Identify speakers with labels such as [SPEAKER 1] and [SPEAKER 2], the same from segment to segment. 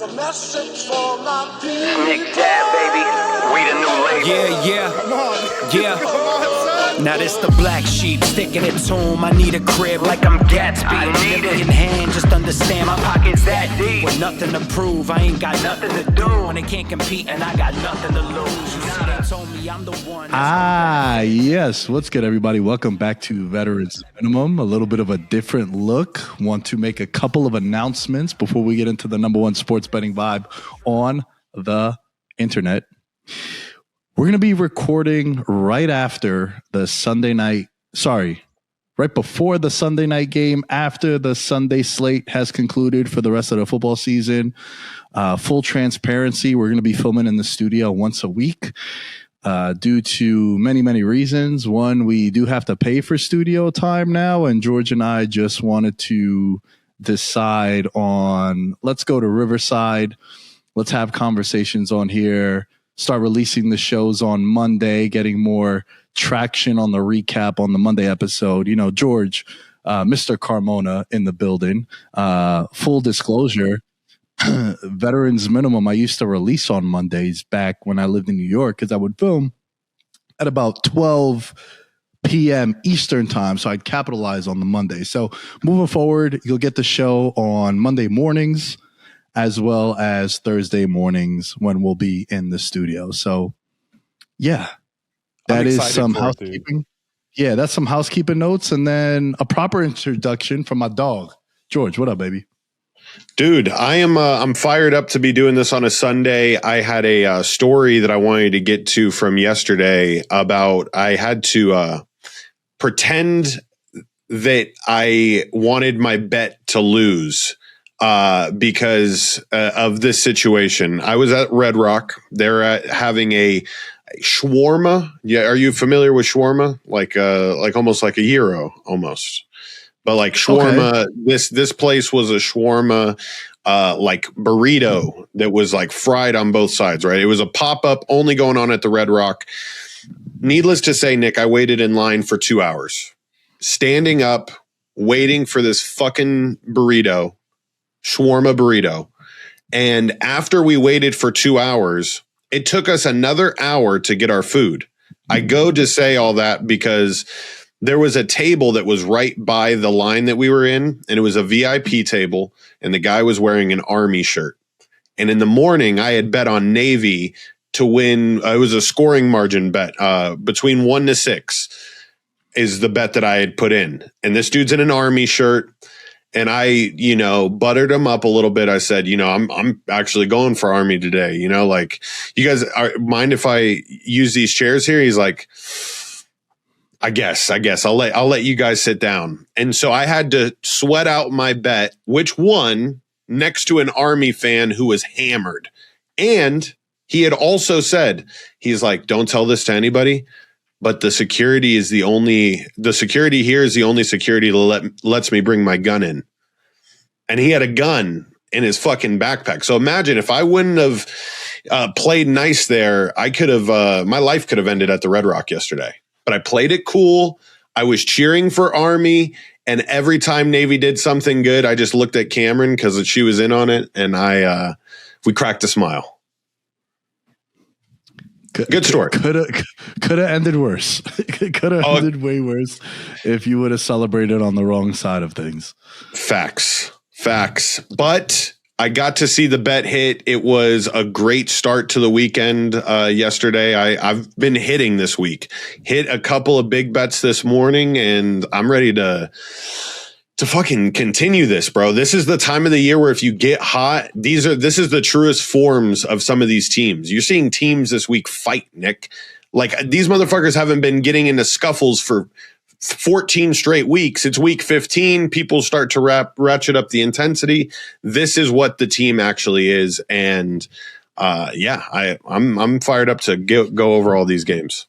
[SPEAKER 1] a message for my people.
[SPEAKER 2] Nick Dad, baby. We the new label.
[SPEAKER 3] Yeah.
[SPEAKER 4] Come on.
[SPEAKER 3] Yeah.
[SPEAKER 4] Come on, son.
[SPEAKER 3] Now this the black sheep sticking it to him. I need a crib like I'm Gatsby.
[SPEAKER 2] I need it.
[SPEAKER 3] In hand, just understand my
[SPEAKER 2] Pockets that deep.
[SPEAKER 3] with nothing to prove. I ain't got nothing to do. When they can't compete and I got nothing to lose. You see, they told me I'm the one.
[SPEAKER 5] Yes. What's good, everybody? Welcome back to Veterans Minimum. A little bit of a different look. Want to make a couple of announcements before we get into the number one sports betting vibe on the internet. We're going to be recording right after the Sunday night. Right before the Sunday night game, after the Sunday slate has concluded for the rest of the football season. Full transparency, we're going to be filming in the studio once a week due to many, many reasons. One, we do have to pay for studio time now, and George and I just wanted to decide on, let's go to Riverside. Let's have conversations on here, start releasing the shows on Monday, getting more traction on the recap on the Monday episode. You know, George, Mr. Carmona in the building. Full disclosure, Veterans Minimum, I used to release on Mondays back when I lived in New York because I would film at about 12 p.m. Eastern time, so I'd capitalize on the Monday. So moving forward, you'll get the show on Monday mornings as well as Thursday mornings when we'll be in the studio. So, yeah. That is some housekeeping. Yeah, that's some housekeeping notes, and then a proper introduction from my dog. George, what up, baby?
[SPEAKER 4] Dude, I'm fired up to be doing this on a Sunday. I had a story that I wanted to get to from yesterday about I had to pretend that I wanted my bet to lose because of this situation. I was at Red Rock. They're having a shawarma. Yeah, are you familiar with shawarma? Like almost like a gyro, almost. But like shawarma, okay. This place was a shawarma like burrito that was like fried on both sides, right? It was a pop-up only going on at the Red Rock. Needless to say, Nick, I waited in line for 2 hours. Standing up, waiting for this fucking burrito, shawarma burrito. And after we waited for 2 hours, it took us another hour to get our food. I go to say all that because there was a table that was right by the line that we were in, and it was a VIP table, and the guy was wearing an Army shirt. And in the morning, I had bet on Navy to win. It was a scoring margin bet between 1-6 is the bet that I had put in. And this dude's in an Army shirt. And I, buttered him up a little bit. I said, I'm actually going for Army today. Like, you guys mind if I use these chairs here? He's like, I guess I'll let you guys sit down. And so I had to sweat out my bet, which won next to an Army fan who was hammered. And he had also said, he's like, don't tell this to anybody, but the security here is the only security that lets me bring my gun in. And he had a gun in his fucking backpack. So imagine if I wouldn't have played nice there, I could have, my life could have ended at the Red Rock yesterday. But I played it cool. I was cheering for Army. And every time Navy did something good, I just looked at Cameron because she was in on it. And we cracked a smile. Good story. Could
[SPEAKER 5] have ended worse. Could have ended way worse if you would have celebrated on the wrong side of things.
[SPEAKER 4] Facts. But I got to see the bet hit. It was a great start to the weekend yesterday. I've been hitting this week. Hit a couple of big bets this morning, and I'm ready to fucking continue this, bro. This is the time of the year where if you get hot, this is the truest forms of some of these teams. You're seeing teams this week fight, Nick. Like, these motherfuckers haven't been getting into scuffles for 14 straight weeks. It's week 15. People start to ratchet up the intensity. This is what the team actually is. And I'm fired up to go over all these games.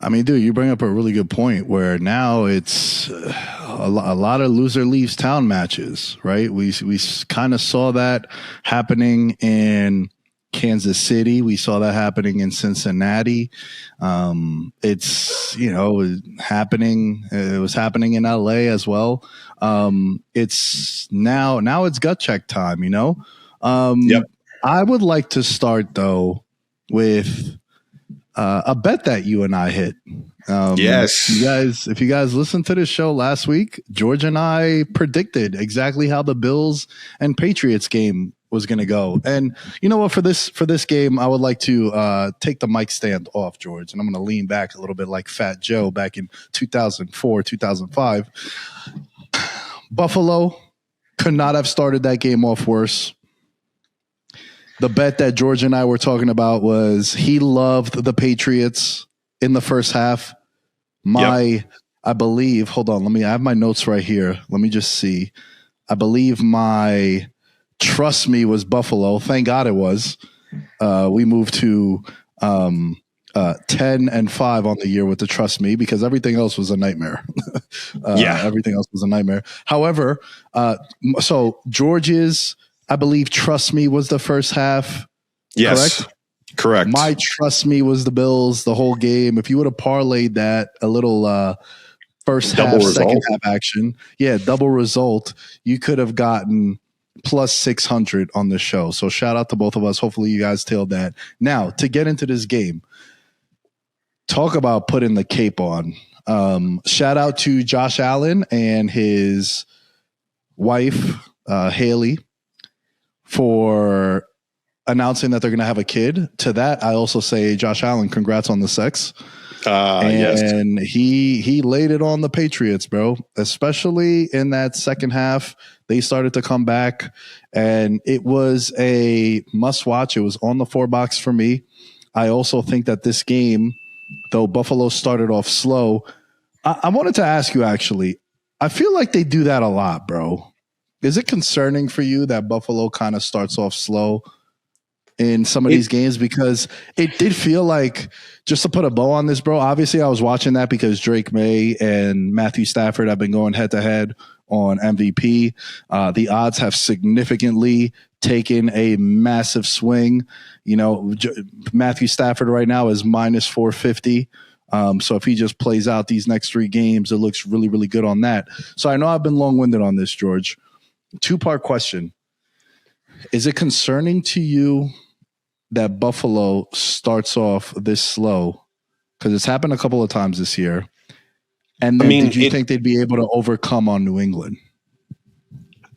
[SPEAKER 5] I mean, dude, you bring up a really good point where now it's a lot of loser leaves town matches, right? We kind of saw that happening in Kansas City. We saw that happening in Cincinnati. It's, happening. It was happening in LA as well. It's now it's gut check time,
[SPEAKER 4] Yep.
[SPEAKER 5] I would like to start though with a bet that you and I hit.
[SPEAKER 4] Yes.
[SPEAKER 5] If you guys listened to this show last week, George and I predicted exactly how the Bills and Patriots game was going to go. And you know what, for this game, I would like to take the mic stand off, George, and I'm going to lean back a little bit like Fat Joe back in 2004, 2005. Buffalo could not have started that game off worse. The bet that George and I were talking about was he loved the Patriots in the first half. I believe, hold on, I have my notes right here. Let me just see. I believe my trust me was Buffalo. Thank God it was. We moved to 10-5 on the year with the trust me because everything else was a nightmare. Everything else was a nightmare. However, so George's, I believe, trust me was the first half.
[SPEAKER 4] Yes. Correct.
[SPEAKER 5] My trust me was the Bills the whole game. If you would have parlayed that a little first half, second half action, double result, you could have gotten plus 600 on the show. So shout out to both of us. Hopefully you guys tailed that. Now, to get into this game, talk about putting the cape on. Shout out to Josh Allen and his wife, Haley, for announcing that they're going to have a kid. To that, I also say, Josh Allen, congrats on the sex. And he laid it on the Patriots, bro, especially in that second half. They started to come back, and it was a must watch. It was on the 4 box for me. I also think that this game, though Buffalo started off slow, I wanted to ask you, actually, I feel like they do that a lot, bro. Is it concerning for you that Buffalo kind of starts off slow in some of these games? Because it did feel like, just to put a bow on this, bro, obviously I was watching that because Drake May and Matthew Stafford have been going head to head on MVP. The odds have significantly taken a massive swing. You know, Matthew Stafford right now is minus 450. So if he just plays out these next 3 games, it looks really, really good on that. So I know I've been long-winded on this, George. 2-part question. Is it concerning to you that Buffalo starts off this slow? Because it's happened a couple of times this year. And then did you think they'd be able to overcome on New England?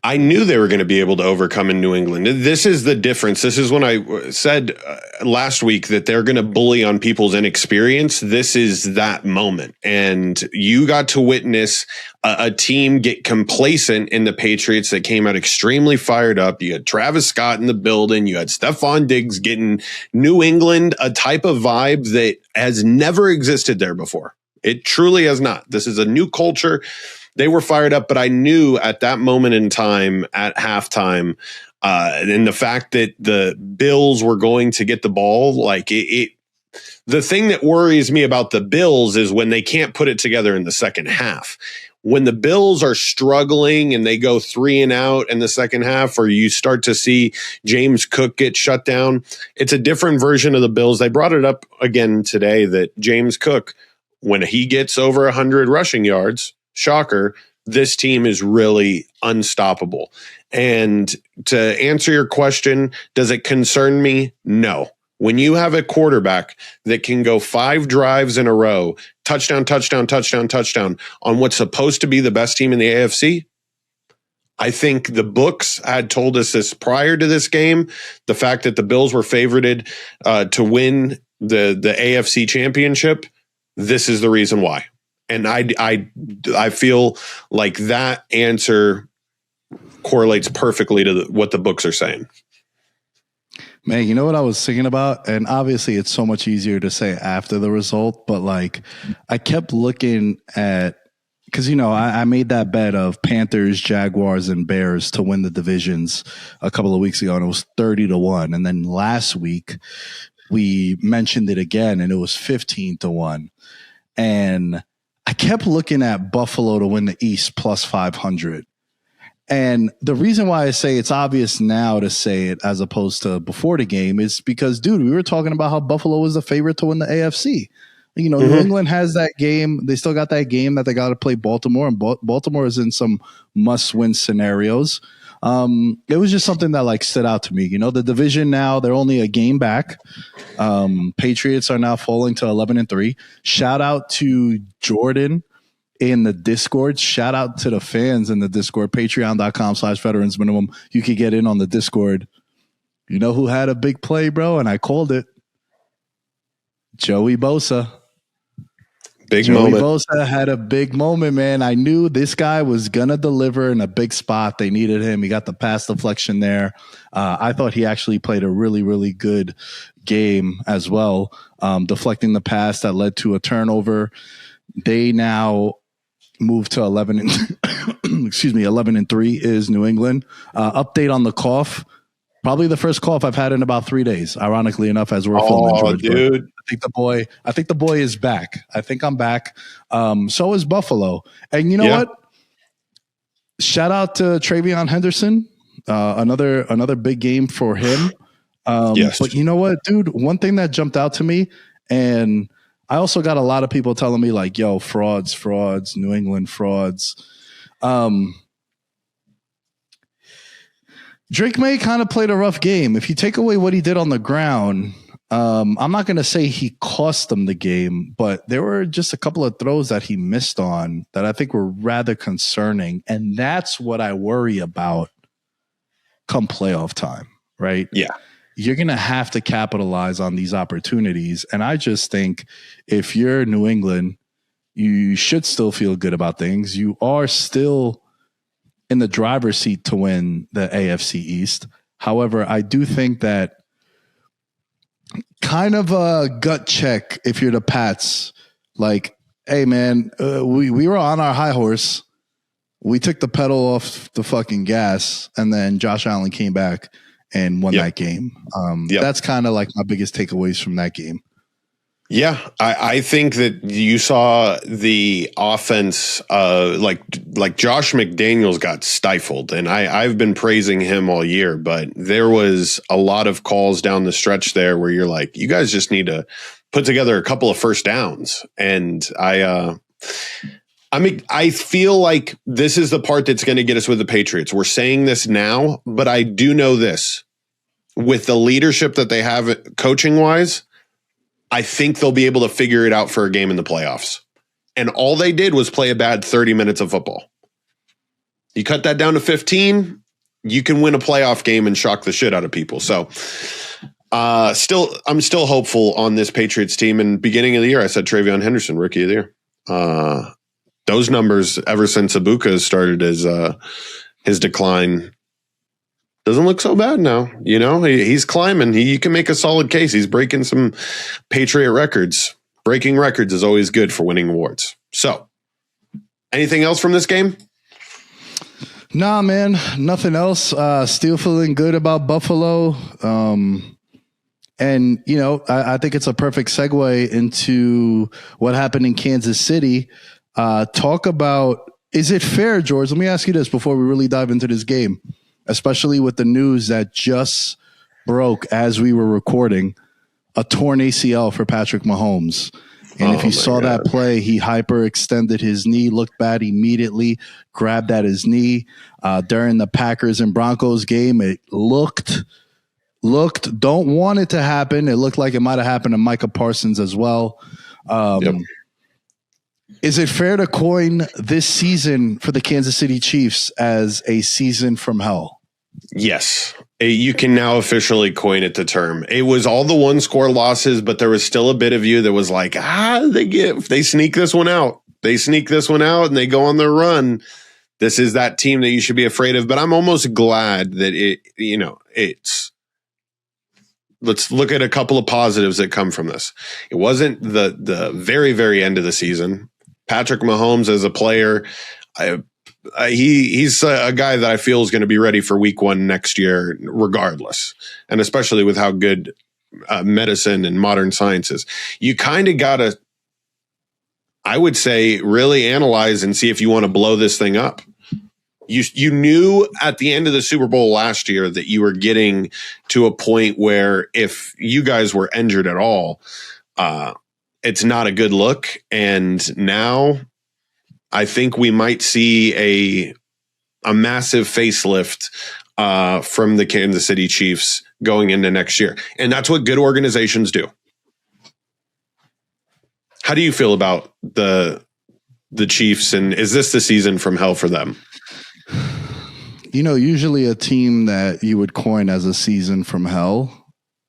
[SPEAKER 4] I knew they were going to be able to overcome in New England. This is the difference. This is when I said last week that they're going to bully on people's inexperience. This is that moment. And you got to witness a team get complacent in the Patriots that came out extremely fired up. You had Travis Scott in the building. You had Stephon Diggs getting New England a type of vibe that has never existed there before. It truly has not. This is a new culture. They were fired up, but I knew at that moment in time, at halftime, and the fact that the Bills were going to get the ball, like the thing that worries me about the Bills is when they can't put it together in the second half. When the Bills are struggling and they go 3 and out in the second half, or you start to see James Cook get shut down, it's a different version of the Bills. They brought it up again today that James Cook, when he gets over 100 rushing yards, shocker, this team is really unstoppable. And to answer your question, does it concern me? No. When you have a quarterback that can go 5 drives in a row, touchdown, touchdown, touchdown, touchdown, on what's supposed to be the best team in the AFC, I think the books had told us this prior to this game. The fact that the Bills were favorited to win the AFC championship, this is the reason why. And I feel like that answer correlates perfectly to what the books are saying.
[SPEAKER 5] Man, you know what I was thinking about? And obviously it's so much easier to say after the result, but like I kept looking at, because, you know, I made that bet of Panthers, Jaguars, and Bears to win the divisions a couple of weeks ago, and it was 30-1. And then last week we mentioned it again, and it was 15-1. And I kept looking at Buffalo to win the East plus 500. And the reason why I say it's obvious now to say it as opposed to before the game is because, dude, we were talking about how Buffalo was the favorite to win the AFC. You know, New England has that game. They still got that game that they got to play Baltimore, and Baltimore is in some must-win scenarios. It was just something that like stood out to me. You know, the division now, they're only a game back. Patriots are now falling to 11-3. Shout out to Jordan in the Discord. Shout out to the fans in the Discord, patreon.com/veterans minimum. You can get in on the Discord. You know who had a big play, bro? And I called it. Joey Bosa. Joey Bosa had a big moment, man. I knew this guy was going to deliver in a big spot. They needed him. He got the pass deflection there. I thought he actually played a really, really good game as well, deflecting the pass that led to a turnover. They now move to 11-3 is New England. Update on the cough. Probably the first cough I've had in about 3 days, ironically enough, as we're filming, George.
[SPEAKER 4] Dude.
[SPEAKER 5] I think the boy is back. I think I'm back. So is Buffalo. And you know what? Shout out to Travion Henderson. Another big game for him.
[SPEAKER 4] Yes.
[SPEAKER 5] But you know what, dude? One thing that jumped out to me, and I also got a lot of people telling me like, yo, frauds, New England frauds. Drake May kind of played a rough game. If you take away what he did on the ground, I'm not going to say he cost them the game, but there were just a couple of throws that he missed on that I think were rather concerning. And that's what I worry about come playoff time, right?
[SPEAKER 4] Yeah.
[SPEAKER 5] You're going to have to capitalize on these opportunities. And I just think if you're New England, you should still feel good about things. You are still in the driver's seat to win the AFC East. However, I do think that kind of a gut check if you're the Pats, like, hey, man, we were on our high horse. We took the pedal off the fucking gas, and then Josh Allen came back and won that game. That's kind of like my biggest takeaways from that game.
[SPEAKER 4] Yeah, I think that you saw the offense, like Josh McDaniels got stifled, and I've been praising him all year, but there was a lot of calls down the stretch there where you're like, you guys just need to put together a couple of first downs. And I feel like this is the part that's going to get us with the Patriots. We're saying this now, but I do know this. With the leadership that they have coaching-wise, I think they'll be able to figure it out for a game in the playoffs. And all they did was play a bad 30 minutes of football. You cut that down to 15, you can win a playoff game and shock the shit out of people. So I'm still hopeful on this Patriots team. And beginning of the year, I said Travion Henderson, rookie of the year. Those numbers, ever since Ibuka has started his decline, doesn't look so bad now. You know, he's climbing. You can make a solid case. He's breaking some Patriot records. Breaking records is always good for winning awards. So, anything else from this game?
[SPEAKER 5] Nah, man, nothing else. Still feeling good about Buffalo. And, you know, I think it's a perfect segue into what happened in Kansas City. Talk about, is it fair, George? Let me ask you this before we really dive into this game, especially with the news that just broke as we were recording, a torn ACL for Patrick Mahomes. And if you saw that play, he hyperextended his knee, looked bad immediately, grabbed at his knee. During the Packers and Broncos game, it looked, don't want it to happen. It looked like it might have happened to Micah Parsons as well. Is it fair to coin this season for the Kansas City Chiefs as a season from hell?
[SPEAKER 4] Yes. You can now officially coin it the term. It was all the one score losses, but there was still a bit of you that was like, they sneak this one out. They sneak this one out and they go on their run. This is that team that you should be afraid of. But I'm almost glad that let's look at a couple of positives that come from this. It wasn't the very, very end of the season. Patrick Mahomes as a player, he's a guy that I feel is going to be ready for week 1 next year, regardless. And especially with how good medicine and modern science is. You kind of got to, I would say, really analyze and see if you want to blow this thing up. You knew at the end of the Super Bowl last year that you were getting to a point where if you guys were injured at all, it's not a good look. And now I think we might see a massive facelift from the Kansas City Chiefs going into next year. And that's what good organizations do. How do you feel about the Chiefs, and is this the season from hell for them?
[SPEAKER 5] Usually a team that you would coin as a season from hell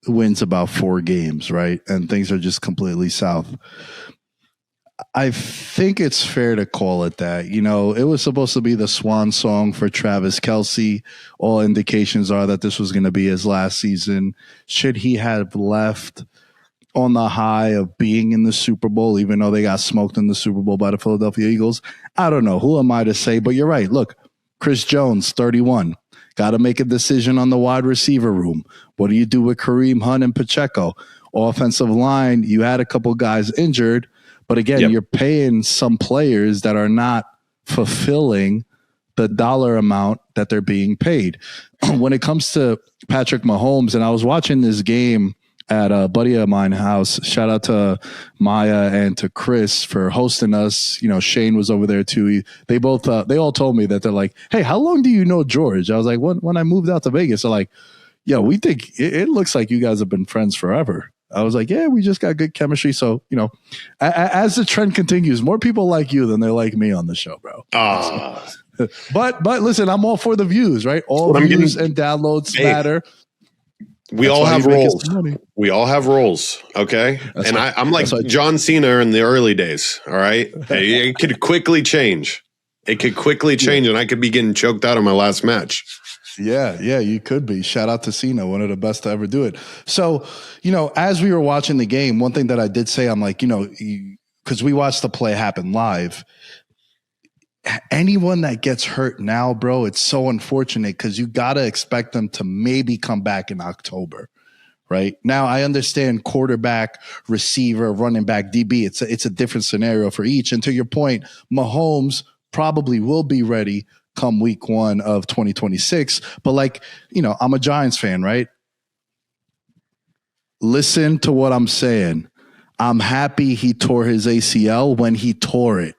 [SPEAKER 5] wins about 4 games, right? And things are just completely south. I think it's fair to call it that. It was supposed to be the swan song for Travis Kelce. All indications are that this was going to be his last season. Should he have left on the high of being in the Super Bowl, even though they got smoked in the Super Bowl by the Philadelphia Eagles? I don't know. Who am I to say? But you're right. Look, Chris Jones, 31. Got to make a decision on the wide receiver room. What do you do with Kareem Hunt and Pacheco? Offensive line, you had a couple guys injured. But again, you're paying some players that are not fulfilling the dollar amount that they're being paid. When it comes to Patrick Mahomes, and I was watching this game at a buddy of mine house. Shout out to Maya and to Chris for hosting us. Shane was over there too. They all told me that they're like, hey, how long do you know George? I was like, when I moved out to Vegas, they're like, yeah, we think it looks like you guys have been friends forever. I was like, yeah, we just got good chemistry. So, as the trend continues, more people like you than they like me on the show, bro. But listen, I'm all for the views, right? All views and downloads matter.
[SPEAKER 4] We all have roles. We all have roles. Okay. I'm like John Cena in the early days. All right. It could quickly change. And I could be getting choked out on my last match.
[SPEAKER 5] Yeah, you could be. Shout out to Cena, one of the best to ever do it. So, as we were watching the game, one thing that I did say, I'm like, because we watched the play happen live. Anyone that gets hurt now, bro, it's so unfortunate because you got to expect them to maybe come back in October, right? Now, I understand quarterback, receiver, running back, DB. It's a different scenario for each. And to your point, Mahomes probably will be ready come week 1 of 2026. But I'm a Giants fan, right? Listen to what I'm saying. I'm happy he tore his ACL when he tore it,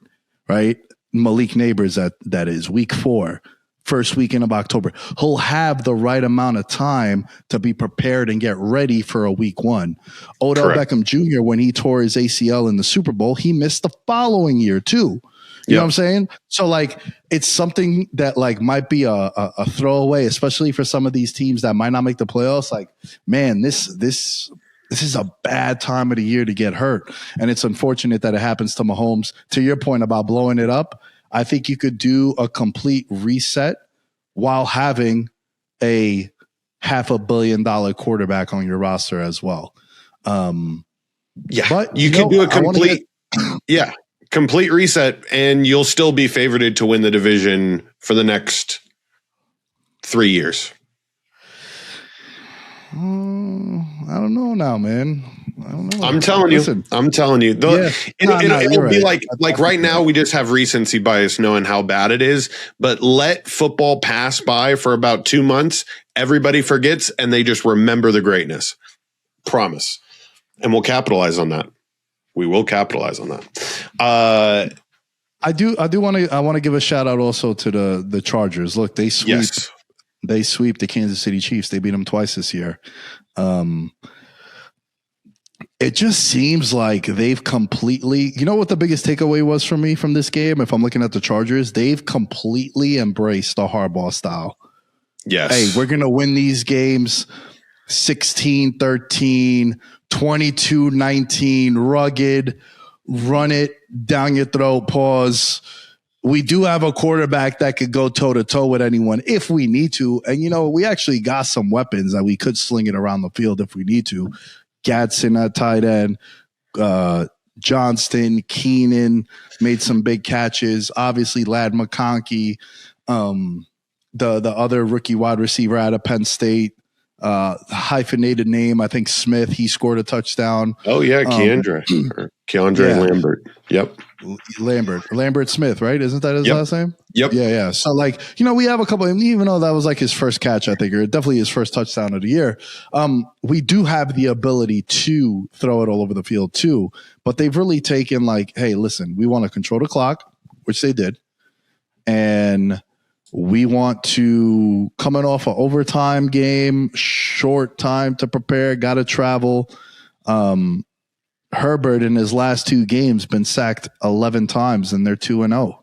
[SPEAKER 5] right? Malik Neighbors, that is week 4, first weekend of October. He'll have the right amount of time to be prepared and get ready for a week 1. Odell Beckham Jr., when he tore his ACL in the Super Bowl, he missed the following year too. You know what I'm saying? So it's something that might be a throwaway, especially for some of these teams that might not make the playoffs. Man, this is a bad time of the year to get hurt. And it's unfortunate that it happens to Mahomes. To your point about blowing it up, I think you could do a complete reset while having a $500 million quarterback on your roster as well.
[SPEAKER 4] But you can do a complete, complete reset, and you'll still be favored to win the division for the next 3 years.
[SPEAKER 5] I don't know now, man. I don't know.
[SPEAKER 4] I'm telling you. It'll be right. like right now we just have recency bias knowing how bad it is, but let football pass by for about 2 months. Everybody forgets and they just remember the greatness. Promise. And we'll capitalize on that. We will capitalize on that.
[SPEAKER 5] I want to give a shout out also to the Chargers. Look, they sweep the Kansas City Chiefs. They beat them twice this year. It just seems like they've completely, what the biggest takeaway was for me from this game? If I'm looking at the Chargers, they've completely embraced the Harbaugh style.
[SPEAKER 4] Yes.
[SPEAKER 5] Hey, we're going to win these games 16-13, 22-19, rugged, run it down your throat, pause. We do have a quarterback that could go toe-to-toe with anyone if we need to. And, we actually got some weapons that we could sling it around the field if we need to. Gadsden at tight end, Johnston, Keenan made some big catches. Obviously, Ladd McConkey, the other rookie wide receiver out of Penn State, hyphenated name, I think Smith, he scored a touchdown.
[SPEAKER 4] Oh, yeah, Keandre Lambert. Yep.
[SPEAKER 5] Lambert Smith, right? Isn't that his last name?
[SPEAKER 4] Yep.
[SPEAKER 5] Yeah. So we have a couple, even though that was his first catch, I think, or definitely his first touchdown of the year. We do have the ability to throw it all over the field too, but they've really taken hey, listen, we want to control the clock, which they did. And We want to, coming off an overtime game, short time to prepare, got to travel. Herbert in his last 2 games been sacked 11 times, and they're 2-0.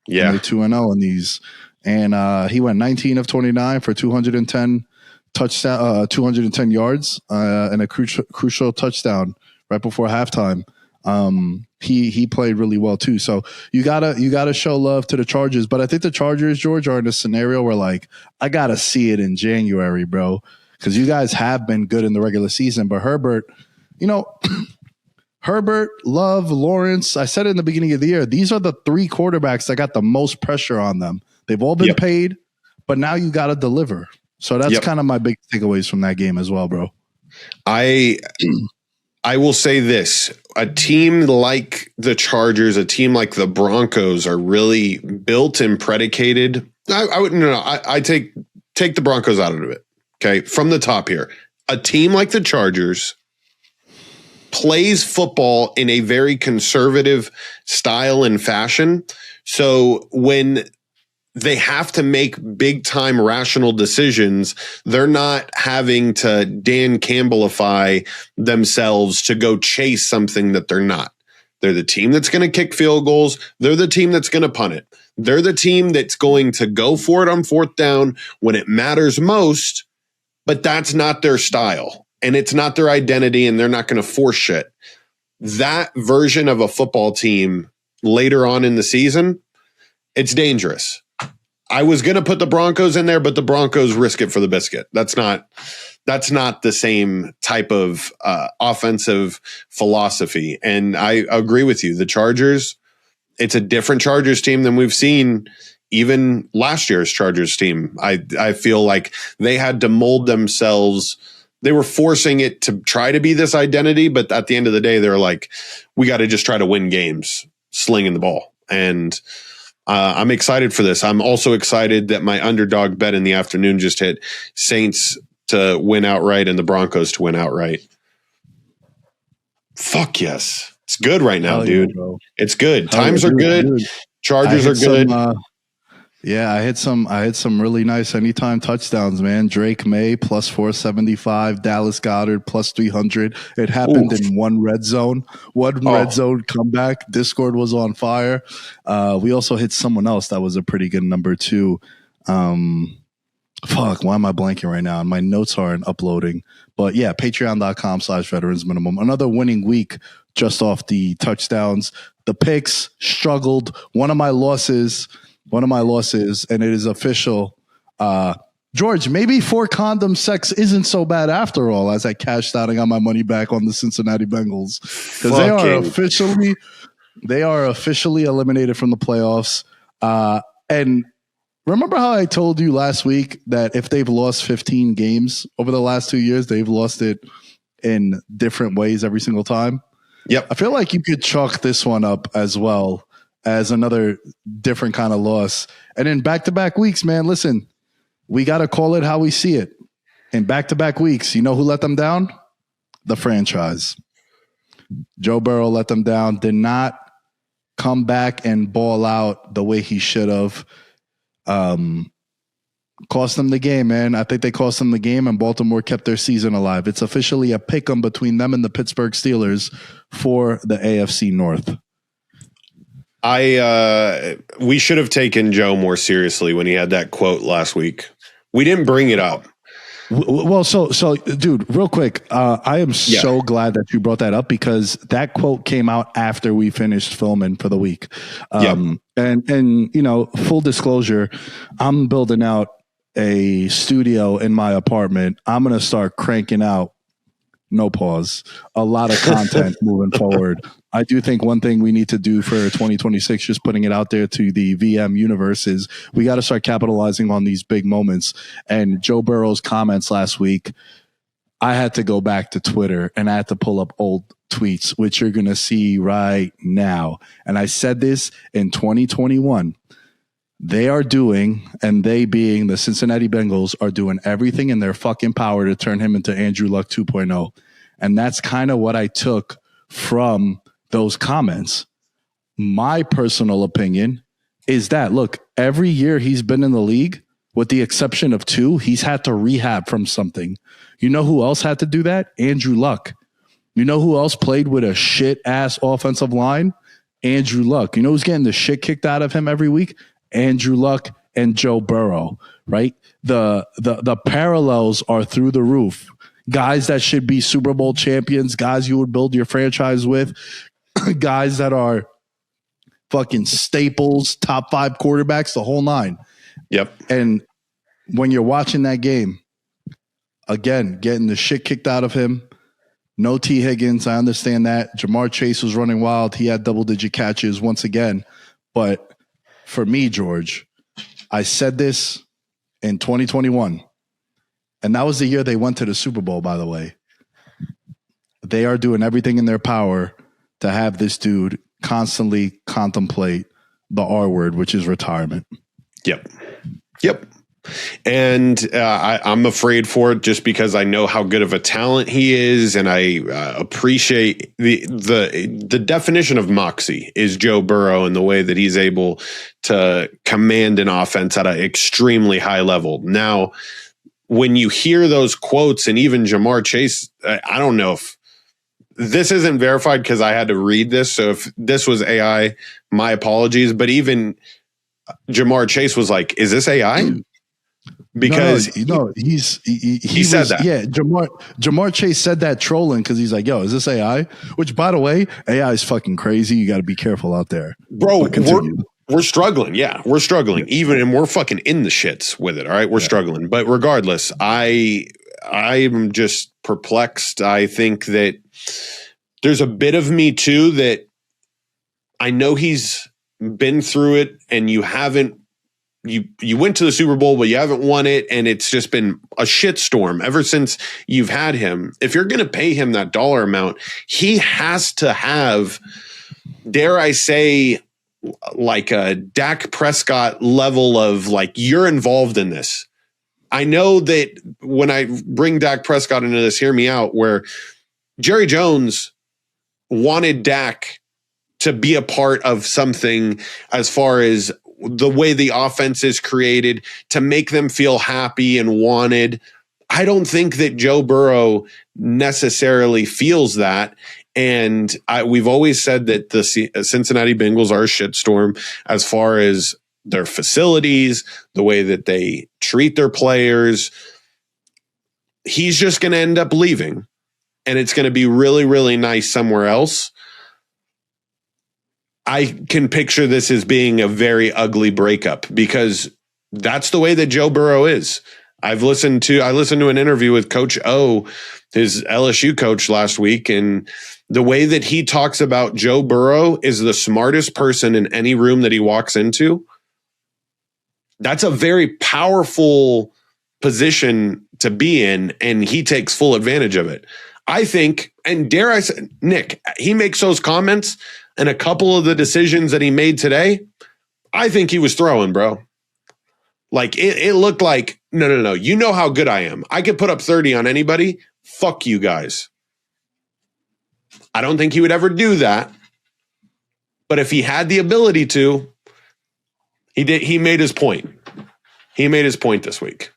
[SPEAKER 4] Yeah,
[SPEAKER 5] and they're 2-0 in these. And he went 19 of 29 for 210 touchdown, 210 yards, and a crucial touchdown right before halftime. He played really well too. So you gotta show love to the Chargers. But I think the Chargers, George, are in a scenario where like I gotta see it in January, bro, because you guys have been good in the regular season. But Herbert, Herbert, Love, Lawrence, I said it in the beginning of the year, these are the 3 quarterbacks that got the most pressure on them. They've all been paid, but now you got to deliver. So that's kind of my big takeaways from that game as well, bro.
[SPEAKER 4] I will say this. A team like the Chargers, a team like the Broncos are really built and predicated. I take the Broncos out of it. Okay. From the top here, a team like the Chargers plays football in a very conservative style and fashion. So when they have to make big time rational decisions, they're not having to Dan Campbellify themselves to go chase something that they're not. They're the team that's going to kick field goals. They're the team that's going to punt it. They're the team that's going to go for it on 4th down when it matters most, but that's not their style. And it's not their identity, and they're not going to force shit. That version of a football team later on in the season, it's dangerous. I was going to put the Broncos in there, but the Broncos risk it for the biscuit. That's not the same type of offensive philosophy. And I agree with you. The Chargers, it's a different Chargers team than we've seen even last year's Chargers team. I feel like they had to mold themselves. They were forcing it to try to be this identity, but at the end of the day, they're like, we got to just try to win games slinging the ball. And I'm excited for this. I'm also excited that my underdog bet in the afternoon just hit Saints to win outright and the Broncos to win outright. Fuck yes. It's good right now, dude. It's good. Times are good. Chargers are good.
[SPEAKER 5] I hit some really nice anytime touchdowns, man. Drake May plus 475, Dallas Goedert plus 300. It happened in one red zone comeback. Discord was on fire. We also hit someone else that was a pretty good number too. Why am I blanking right now? My notes aren't uploading. But yeah, patreon.com/veterans minimum. Another winning week just off the touchdowns. The picks struggled. One of my losses, and it is official. George, maybe 4 condom sex isn't so bad after all, as I cashed out and got my money back on the Cincinnati Bengals. Because they are officially eliminated from the playoffs. And remember how I told you last week that if they've lost 15 games over the last 2 years, they've lost it in different ways every single time?
[SPEAKER 4] Yep.
[SPEAKER 5] I feel like you could chalk this one up as well as another different kind of loss. And in back-to-back weeks, man, listen, we got to call it how we see it. In back-to-back weeks, you know who let them down? The franchise. Joe Burrow let them down, did not come back and ball out the way he should have. Cost them the game, man. I think they cost them the game, and Baltimore kept their season alive. It's officially a pick-em between them and the Pittsburgh Steelers for the AFC North.
[SPEAKER 4] We should have taken Joe more seriously when he had that quote last week. We didn't bring it up.
[SPEAKER 5] Well, so dude, real quick, I am so glad that you brought that up, because that quote came out after we finished filming for the week. And you know, full disclosure, I'm building out a studio in my apartment. I'm going to start cranking out, no pause, a lot of content moving forward. I do think one thing we need to do for 2026, just putting it out there to the VM universe, is we got to start capitalizing on these big moments. And Joe Burrow's comments last week, I had to go back to Twitter and I had to pull up old tweets, which you're going to see right now. And I said this in 2021. They are doing, and they being the Cincinnati Bengals, are doing everything in their fucking power to turn him into Andrew Luck 2.0. And that's kind of what I took from those comments. My personal opinion is that, look, every year he's been in the league, with the exception of 2, he's had to rehab from something. You know who else had to do that? Andrew Luck. You know who else played with a shit-ass offensive line? Andrew Luck. You know who's getting the shit kicked out of him every week? Andrew Luck and Joe Burrow, right? The parallels are through the roof. Guys that should be Super Bowl champions, guys you would build your franchise with, guys that are fucking staples, top 5 quarterbacks, the whole 9.
[SPEAKER 4] Yep.
[SPEAKER 5] And when you're watching that game, again, getting the shit kicked out of him, no T. Higgins, I understand that. Jamar Chase was running wild. He had double-digit catches once again. But for me, George, I said this in 2021, and that was the year they went to the Super Bowl, by the way. They are doing everything in their power to have this dude constantly contemplate the R word, which is retirement.
[SPEAKER 4] Yep. And I'm afraid for it just because I know how good of a talent he is, and I appreciate the definition of moxie is Joe Burrow and the way that he's able to command an offense at an extremely high level. Now, when you hear those quotes, and even Jamar Chase, I don't know if this isn't verified because I had to read this. So if this was AI, my apologies. But even Jamar Chase was like, "Is this AI?" Because
[SPEAKER 5] he
[SPEAKER 4] said that.
[SPEAKER 5] Yeah, Jamar Chase said that trolling because he's like, "Yo, is this AI?" Which, by the way, AI is fucking crazy. You got to be careful out there,
[SPEAKER 4] bro. We're struggling. Yeah, we're struggling. Even, and we're fucking in the shits with it. All right, we're struggling. But regardless, I'm just perplexed. I think that there's a bit of me too that I know he's been through it, and you haven't. You went to the Super Bowl, but you haven't won it, and it's just been a shitstorm ever since you've had him. If you're going to pay him that dollar amount, he has to have, dare I say, like a Dak Prescott level of like, you're involved in this. I know that when I bring Dak Prescott into this, hear me out, where Jerry Jones wanted Dak to be a part of something as far as the way the offense is created to make them feel happy and wanted. I don't think that Joe Burrow necessarily feels that. And we've always said that the Cincinnati Bengals are a shitstorm as far as their facilities, the way that they treat their players. He's just going to end up leaving, and it's going to be really, really nice somewhere else. I can picture this as being a very ugly breakup because that's the way that Joe Burrow is. I listened to an interview with Coach O, his LSU coach, last week, and the way that he talks about Joe Burrow is the smartest person in any room that he walks into. That's a very powerful position to be in, and he takes full advantage of it. I think, and dare I say, Nick, he makes those comments, and a couple of the decisions that he made today, I think he was throwing, bro. Like, it looked like, no. You know how good I am. I could put up 30 on anybody. Fuck you guys. I don't think he would ever do that. But if he had the ability to, he did. He made his point. He made his point this week.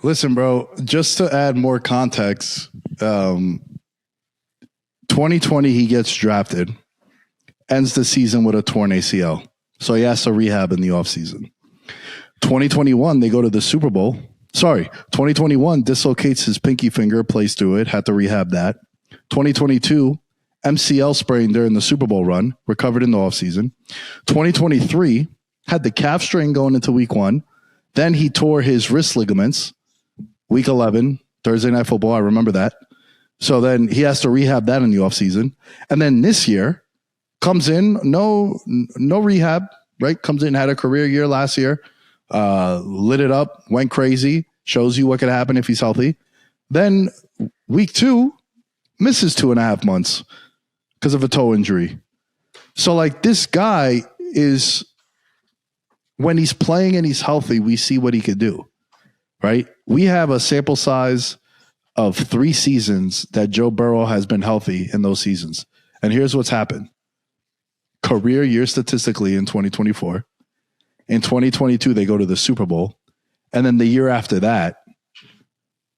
[SPEAKER 5] Listen, bro, just to add more context, 2020, he gets drafted, ends the season with a torn ACL. So he has to rehab in the offseason. 2021, they go to the Super Bowl. 2021 dislocates his pinky finger, plays through it, had to rehab that. 2022, MCL sprain during the Super Bowl run, recovered in the offseason. 2023, had the calf strain going into week 1. Then he tore his wrist ligaments, week 11, Thursday Night Football. I remember that. So then he has to rehab that in the offseason. And then this year comes in, no rehab, right? Comes in, had a career year last year, lit it up, went crazy, shows you what could happen if he's healthy. Then week 2, misses 2.5 months because of a toe injury. So like this guy is, when he's playing and he's healthy, we see what he could do, right? We have a sample size of 3 seasons that Joe Burrow has been healthy in those seasons. And here's what's happened. career year statistically in 2024. In 2022, they go to the Super Bowl. And then the year after that,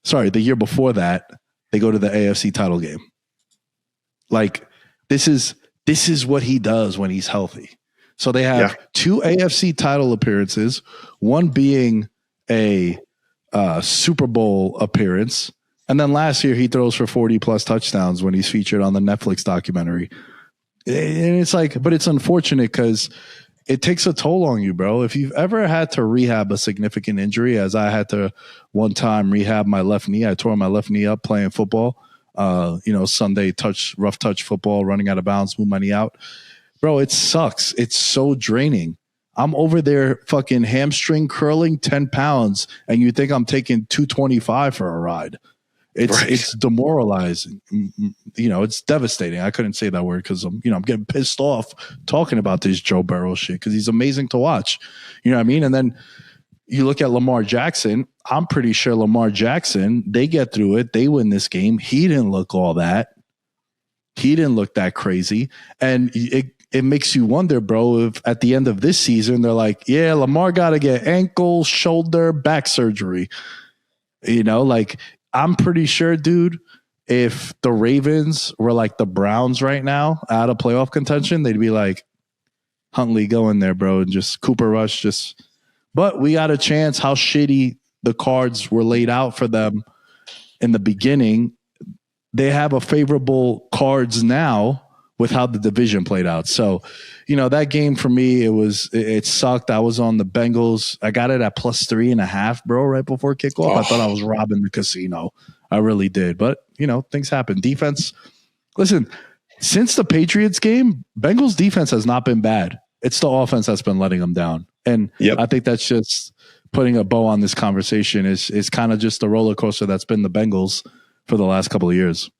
[SPEAKER 5] the year before that, they go to the AFC title game. Like, this is what he does when he's healthy. So they have 2 AFC title appearances, one being a Super Bowl appearance. And then last year he throws for 40 plus touchdowns when he's featured on the Netflix documentary. And it's like, but it's unfortunate because it takes a toll on you, bro. If you've ever had to rehab a significant injury, as I had to one time rehab my left knee, I tore my left knee up playing football. Sunday rough touch football, running out of bounds, move my knee out. Bro, it sucks. It's so draining. I'm over there fucking hamstring curling 10 pounds, and you think I'm taking 225 for a ride. It's demoralizing. It's devastating. I couldn't say that word because I'm getting pissed off talking about this Joe Burrow shit because he's amazing to watch. You know what I mean? And then you look at Lamar Jackson. I'm pretty sure Lamar Jackson, they get through it. They win this game. He didn't look all that. He didn't look that crazy. And it makes you wonder, bro, if at the end of this season, they're like, yeah, Lamar got to get ankle, shoulder, back surgery. I'm pretty sure, dude, if the Ravens were like the Browns right now out of playoff contention, they'd be like, Huntley, go in there, bro, and just Cooper Rush, but we got a chance how shitty the cards were laid out for them in the beginning. They have a favorable cards now with how the division played out. So, that game for me, it sucked. I was on the Bengals. I got it at +3.5, bro, right before kickoff. I thought I was robbing the casino. I really did. But, things happen. Defense, listen, since the Patriots game, Bengals defense has not been bad. It's the offense that's been letting them down. And I think that's just putting a bow on this conversation is kind of just the roller coaster that's been the Bengals for the last couple of years.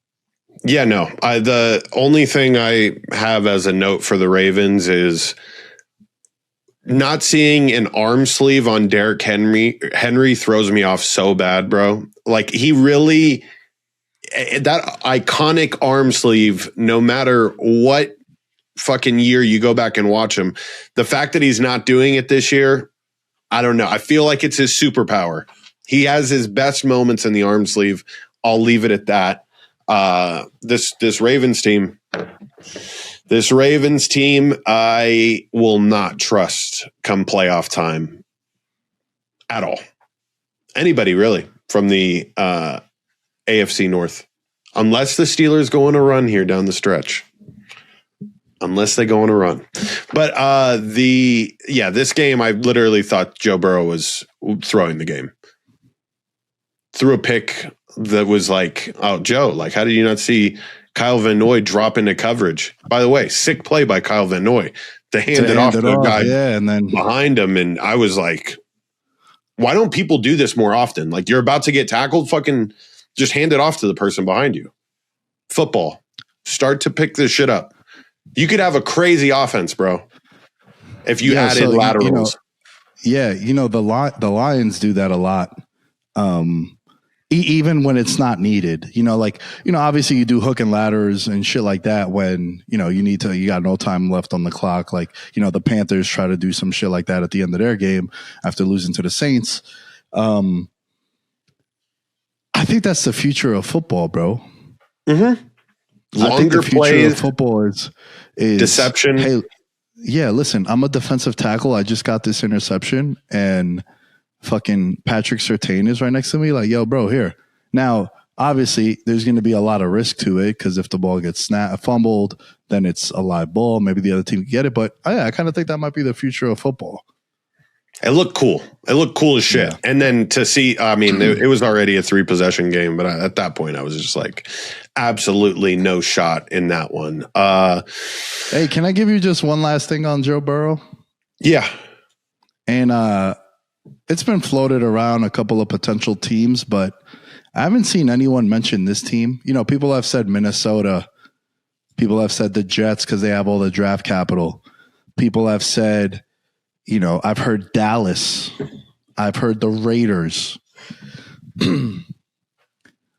[SPEAKER 4] Yeah, no. The only thing I have as a note for the Ravens is not seeing an arm sleeve on Derrick Henry. Henry throws me off so bad, bro. Like, he really, that iconic arm sleeve, no matter what fucking year you go back and watch him, the fact that he's not doing it this year, I don't know. I feel like it's his superpower. He has his best moments in the arm sleeve. I'll leave it at that. This Ravens team, I will not trust come playoff time at all. Anybody really from the AFC North, unless the Steelers go on a run here down the stretch. Unless they go on a run. But this game, I literally thought Joe Burrow was throwing the game. Threw a pick that was like, oh, Joe, like, how did you not see Kyle Van Noy drop into coverage? By the way, sick play by Kyle Van Noy to hand it off to the guy
[SPEAKER 5] and then
[SPEAKER 4] behind him. And I was like, why don't people do this more often? Like, you're about to get tackled, fucking just hand it off to the person behind you. Football. Start to pick this shit up. You could have a crazy offense, bro, if you added laterals.
[SPEAKER 5] The Lions do that a lot. Even when it's not needed, obviously you do hook and ladders and shit like that when, you got no time left on the clock. Like, the Panthers try to do some shit like that at the end of their game after losing to the Saints. I think that's the future of football, bro.
[SPEAKER 4] Mm-hmm.
[SPEAKER 5] I think the future of football is
[SPEAKER 4] deception.
[SPEAKER 5] Hey, yeah, listen, I'm a defensive tackle. I just got this interception and fucking Patrick Surtain is right next to me. Like, yo, bro, here. Now, obviously, there's going to be a lot of risk to it because if the ball gets fumbled, then it's a live ball. Maybe the other team can get it. But I kind of think that might be the future of football.
[SPEAKER 4] It looked cool. It looked cool as shit. Yeah. And then to see, I mean, it was already a 3-possession game, but at that point, I was just like, absolutely no shot in that one.
[SPEAKER 5] Hey, can I give you just one last thing on Joe Burrow?
[SPEAKER 4] Yeah.
[SPEAKER 5] And it's been floated around a couple of potential teams, but I haven't seen anyone mention this team. People have said Minnesota. People have said the Jets because they have all the draft capital. People have said, I've heard Dallas. I've heard the Raiders.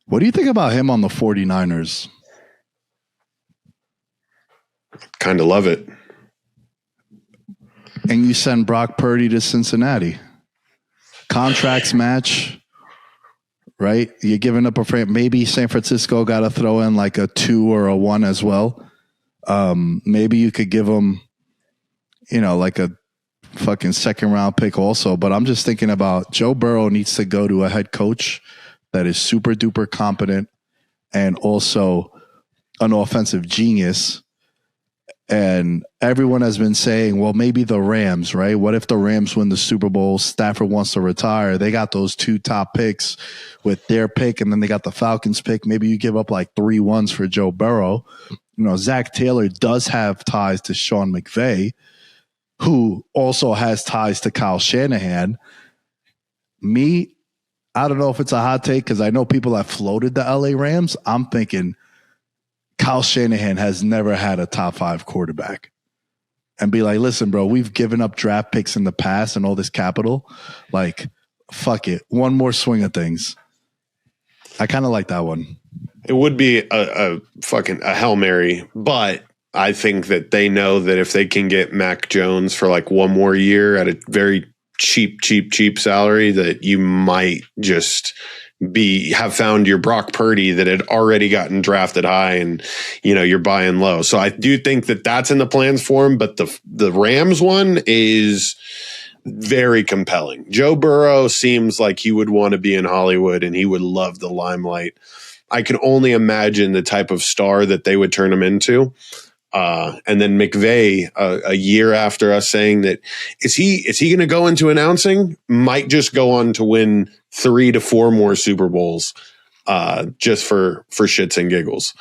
[SPEAKER 5] What do you think about him on the 49ers?
[SPEAKER 4] Kind of love it.
[SPEAKER 5] and you send Brock Purdy to Cincinnati. Contracts match, right? You're giving up a frame. Maybe San Francisco got to throw in like a 2 or a 1 as well. Maybe you could give them, like a fucking second round pick also. But I'm just thinking about Joe Burrow needs to go to a head coach that is super duper competent and also an offensive genius. And everyone has been saying, well, maybe the Rams, right? What if the Rams win the Super Bowl? Stafford wants to retire. They got those 2 top picks with their pick, and then they got the Falcons pick. Maybe you give up like 3 1s for Joe Burrow. Zach Taylor does have ties to Sean McVay, who also has ties to Kyle Shanahan. I don't know if it's a hot take because I know people have floated the LA Rams. I'm thinking Kyle Shanahan has never had a top 5 quarterback. And be like, listen, bro, we've given up draft picks in the past and all this capital. Like, fuck it. One more swing of things. I kind of like that one.
[SPEAKER 4] It would be a fucking Hail Mary, but I think that they know that if they can get Mac Jones for like 1 more year at a very cheap salary, that you might just have found your Brock Purdy that had already gotten drafted high, and you're buying low. So I do think that that's in the plans for him, but the Rams one is very compelling. Joe Burrow seems like he would want to be in Hollywood and he would love the limelight. I can only imagine the type of star that they would turn him into. And then McVay, a year after us saying that, is he going to go into announcing? Might just go on to win 3 to 4 more Super Bowls, just for shits and giggles.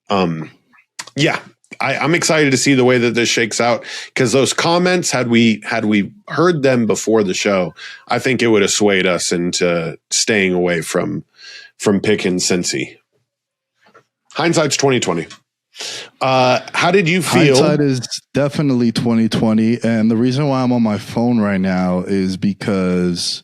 [SPEAKER 4] Yeah, I'm excited to see the way that this shakes out, because those comments, had we heard them before the show, I think it would have swayed us into staying away from picking Cincy. Hindsight's 2020. How did you feel?
[SPEAKER 5] Hindsight is definitely 2020, and the reason why I'm on my phone right now is because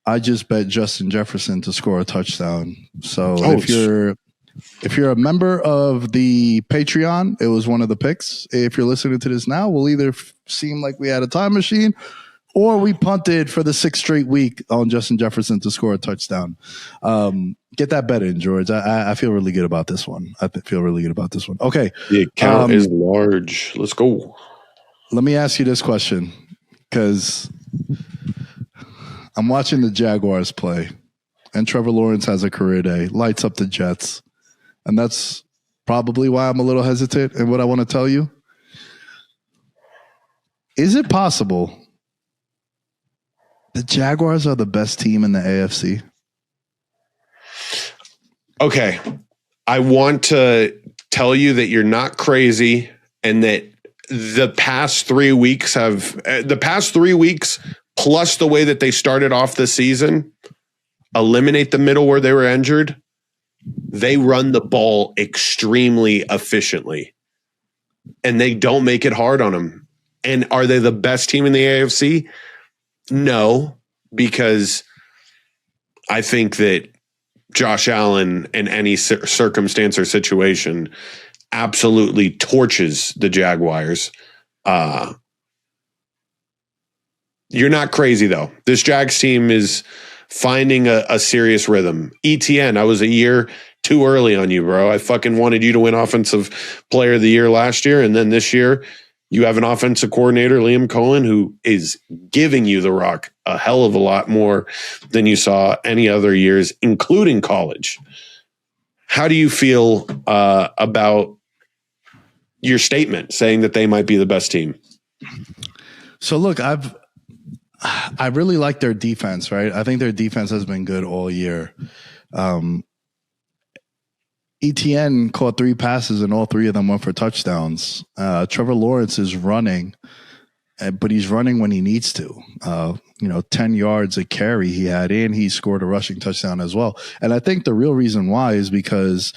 [SPEAKER 5] I just bet Justin Jefferson to score a touchdown. So if you're a member of the Patreon, it was one of the picks. If you're listening to this now, we'll either seem like we had a time machine, or we punted for the 6th straight week on Justin Jefferson to score a touchdown. Get that bet in, George. I feel really good about this one. Okay.
[SPEAKER 4] The account is large. Let's go.
[SPEAKER 5] Let me ask you this question, because I'm watching the Jaguars play, and Trevor Lawrence has a career day, lights up the Jets. And that's probably why I'm a little hesitant in what I want to tell you. Is it possible the Jaguars are the best team in the AFC?
[SPEAKER 4] Okay. I want to tell you that you're not crazy, and that the past 3 weeks plus the way that they started off the season, eliminate the middle where they were injured, they run the ball extremely efficiently, and they don't make it hard on them. And are they the best team in the AFC? No, because I think that Josh Allen in any circumstance or situation absolutely torches the Jaguars. You're not crazy, though. This Jags team is finding a serious rhythm. ETN, I was a year too early on you, bro. I fucking wanted you to win Offensive Player of the Year last year, and then this year you have an offensive coordinator, Liam Cohen, who is giving you the rock a hell of a lot more than you saw any other years, including college. How do you feel about your statement saying that they might be the best team?
[SPEAKER 5] So look, I really like their defense, right? I think their defense has been good all year. ETN caught 3 passes and all 3 of them went for touchdowns. Trevor Lawrence is running, but he's running when he needs to. 10 yards a carry he had, and he scored a rushing touchdown as well. And I think the real reason why is because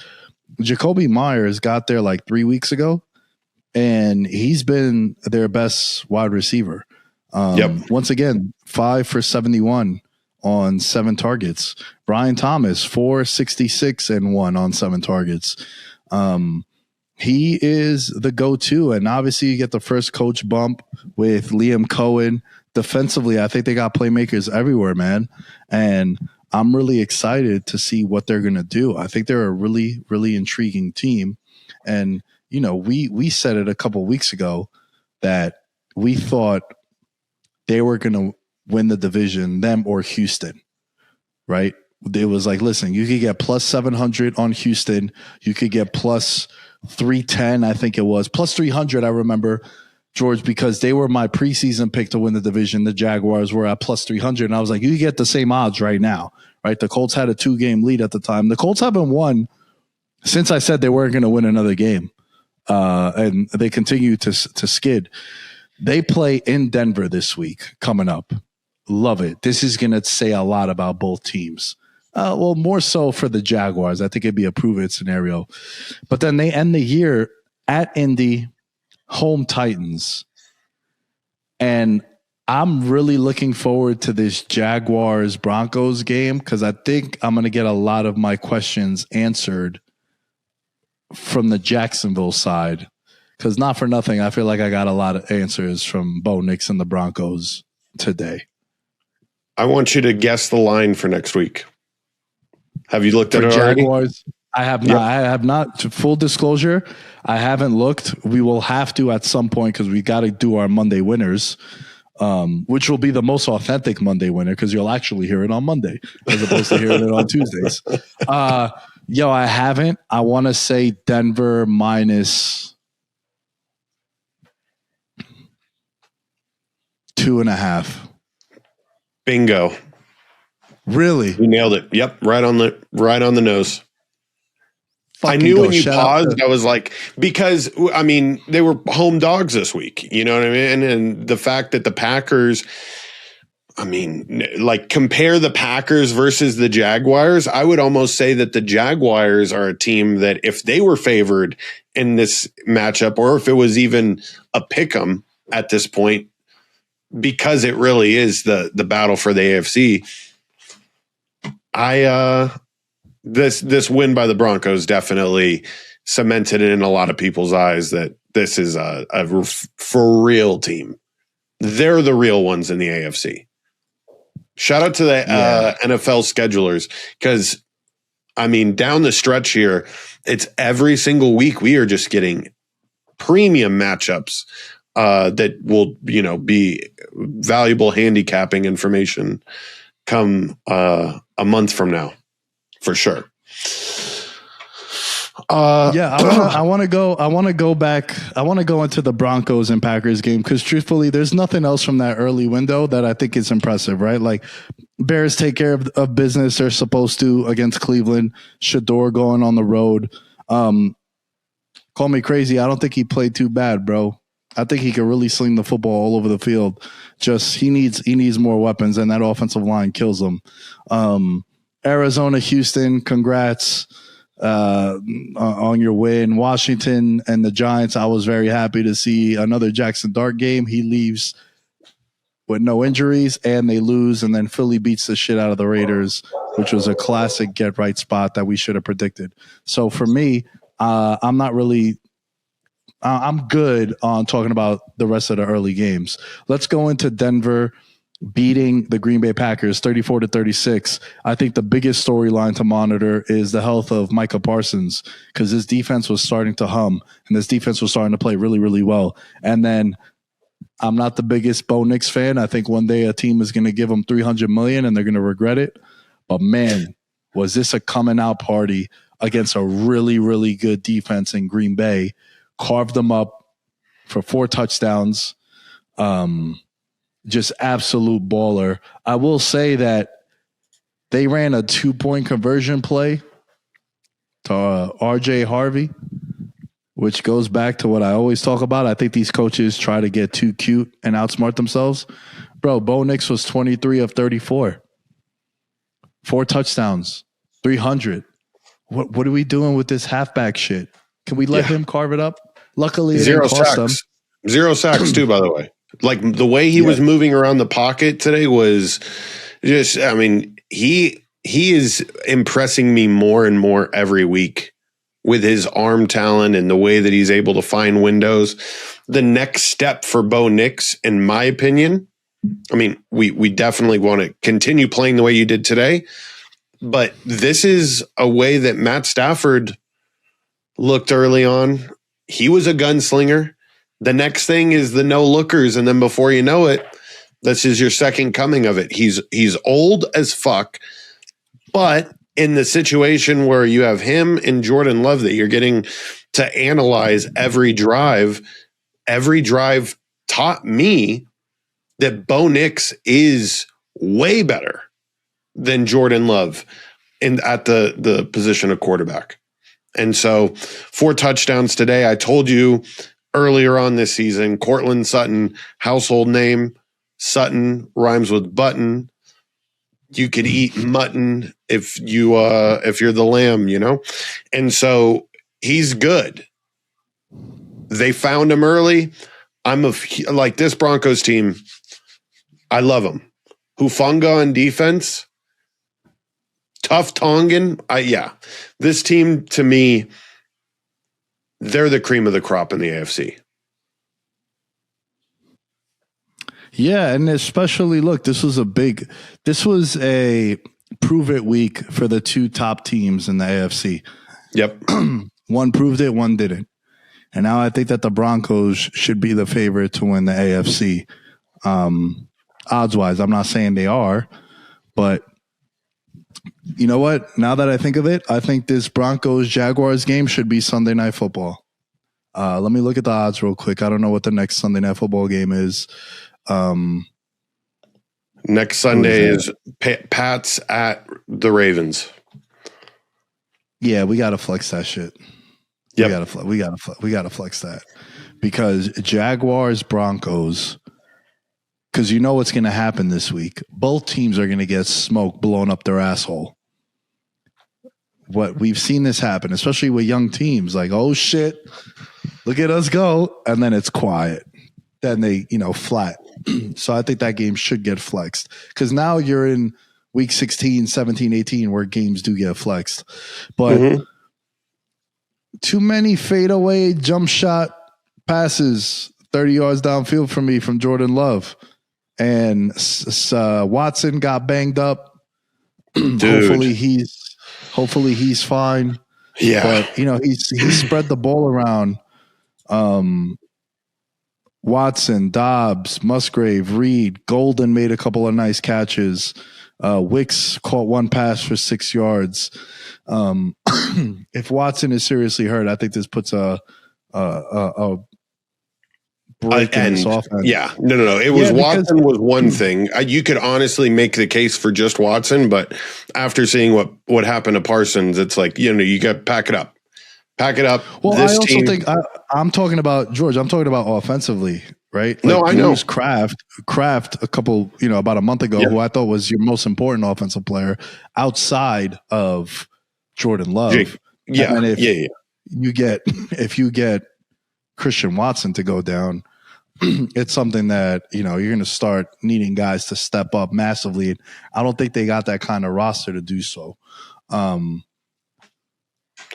[SPEAKER 5] Jacoby Myers got there like 3 weeks ago, and he's been their best wide receiver. Once again, 5 for 71 on 7 targets. Brian Thomas, 466 and 1 on 7 targets. he is the go-to. And obviously you get the first coach bump with Liam Cohen. Defensively, I think they got playmakers everywhere, man. And I'm really excited to see what they're going to do. I think they're a really, really intriguing team. And, you know, we said it a couple of weeks ago that we thought they were going to win the division, them or Houston, right? It was like, listen, you could get plus 700 on Houston. You could get plus 310, I think it was. Plus 300, I remember, George, because they were my preseason pick to win the division. The Jaguars were at plus 300. And I was like, you get the same odds right now, right? The Colts had a 2-game lead at the time. The Colts haven't won since I said they weren't going to win another game. And they continue to skid. They play in Denver this week coming up. Love it. This is going to say a lot about both teams. Well, more so for the Jaguars. I think it'd be a prove-it scenario. But then they end the year at Indy, home Titans. And I'm really looking forward to this Jaguars-Broncos game because I think I'm going to get a lot of my questions answered from the Jacksonville side. Because not for nothing, I feel like I got a lot of answers from Bo Nix and the Broncos today.
[SPEAKER 4] I want you to guess the line for next week. Have you looked at it already?
[SPEAKER 5] Jaguars, I have not. Yep. I have not. Full disclosure, I haven't looked. We will have to at some point because we got to do our Monday winners, which will be the most authentic Monday winner because you'll actually hear it on Monday as opposed to hearing it on Tuesdays. I haven't. I want to say Denver minus 2.5.
[SPEAKER 4] Bingo.
[SPEAKER 5] Really?
[SPEAKER 4] You nailed it. Yep. Right on the nose.
[SPEAKER 5] Fucking
[SPEAKER 4] I knew when you
[SPEAKER 5] shout
[SPEAKER 4] paused, I was like, because I mean, they were home dogs this week, you know what I mean? And the fact that the Packers, I mean, like compare the Packers versus the Jaguars, I would almost say that the Jaguars are a team that if they were favored in this matchup, or if it was even a pick 'em at this point, because it really is the battle for the AFC. This win by the Broncos definitely cemented it in a lot of people's eyes that this is a for real team. They're the real ones in the AFC. Shout out to the NFL schedulers because, I mean, down the stretch here, it's every single week we are just getting premium matchups that will, be valuable handicapping information come a month from now, for sure.
[SPEAKER 5] I want to go back. I want to go into the Broncos and Packers game because truthfully, there's nothing else from that early window that I think is impressive, right? Like Bears take care of business they're supposed to against Cleveland. Shador going on the road. Call me crazy. I don't think he played too bad, bro. I think he can really sling the football all over the field. Just he needs more weapons, and that offensive line kills him. Arizona, Houston, congrats on your win. Washington and the Giants, I was very happy to see another Jackson Dart game. He leaves with no injuries, and they lose, and then Philly beats the shit out of the Raiders, which was a classic get-right spot that we should have predicted. So for me, I'm not really I'm good on talking about the rest of the early games. Let's go into Denver beating the Green Bay Packers 34-36. I think the biggest storyline to monitor is the health of Micah Parsons because this defense was starting to hum and this defense was starting to play really, really well. And then I'm not the biggest Bo Nix fan. I think one day a team is going to give them $300 million and they're going to regret it. But man, was this a coming out party against a really, really good defense in Green Bay. Carved them up for 4 touchdowns. Just absolute baller. I will say that they ran a 2-point conversion play to RJ Harvey, which goes back to what I always talk about. I think these coaches try to get too cute and outsmart themselves. Bro, Bo Nix was 23 of 34. 4 touchdowns, 300. What are we doing with this halfback shit? Can we let him carve it up? Luckily, it didn't cost them.
[SPEAKER 4] 0 sacks too, by the way. Like the way he was moving around the pocket today was just, I mean, he is impressing me more and more every week with his arm talent and the way that he's able to find windows. The next step for Bo Nix, in my opinion, I mean, we definitely want to continue playing the way you did today, but this is a way that Matt Stafford looked early on. He was a gunslinger. The next thing is the no-lookers, and then before you know it, this is your second coming of it. He's old as fuck, but in the situation where you have him and Jordan Love that you're getting to analyze every drive taught me that Bo Nix is way better than Jordan Love at the position of quarterback. And so 4 touchdowns today. I told you earlier on this season, Cortland Sutton, household name. Sutton rhymes with button. You could eat mutton if you're the lamb, you know? And so he's good. They found him early. Like this Broncos team, I love them. Hufanga on defense, tough Tongan. This team, to me, they're the cream of the crop in the AFC.
[SPEAKER 5] Yeah, and especially, look, this was a prove it week for the 2 top teams in the AFC.
[SPEAKER 4] Yep.
[SPEAKER 5] One proved it, one didn't. And now I think that the Broncos should be the favorite to win the AFC. Odds-wise, I'm not saying they are, but you know what? Now that I think of it, I think this Broncos-Jaguars game should be Sunday Night Football. Let me look at the odds real quick. I don't know what the next Sunday Night Football game is.
[SPEAKER 4] Next Sunday is Pats at the Ravens.
[SPEAKER 5] Yeah, we got to flex that shit.
[SPEAKER 4] Yep.
[SPEAKER 5] We got to flex that because Jaguars, Broncos, because you know what's going to happen this week. Both teams are going to get smoke blown up their asshole. What we've seen this happen, especially with young teams, like, oh shit, look at us go, and then it's quiet. Then they, flat. So I think that game should get flexed because now you're in week 16, 17, 18 where games do get flexed. But too many fadeaway jump shot passes 30 yards downfield from me from Jordan Love. And Watson got banged up. Hopefully he's fine.
[SPEAKER 4] Yeah.
[SPEAKER 5] But, he spread the ball around. Watson, Dobbs, Musgrave, Reed, Golden made a couple of nice catches. Wicks caught one pass for 6 yards. If Watson is seriously hurt, I think this puts a break in this offense.
[SPEAKER 4] Yeah, no. Watson was one thing. You could honestly make the case for just Watson, but after seeing what happened to Parsons, it's like you got to pack it up. Pack it up.
[SPEAKER 5] Well, I also think I'm talking about George. I'm talking about offensively, right?
[SPEAKER 4] No, I know.
[SPEAKER 5] Kraft a couple, about a month ago, who I thought was your most important offensive player outside of Jordan Love.
[SPEAKER 4] Yeah,
[SPEAKER 5] and if you get Christian Watson to go down, it's something that you're going to start needing guys to step up massively. I don't think they got that kind of roster to do so.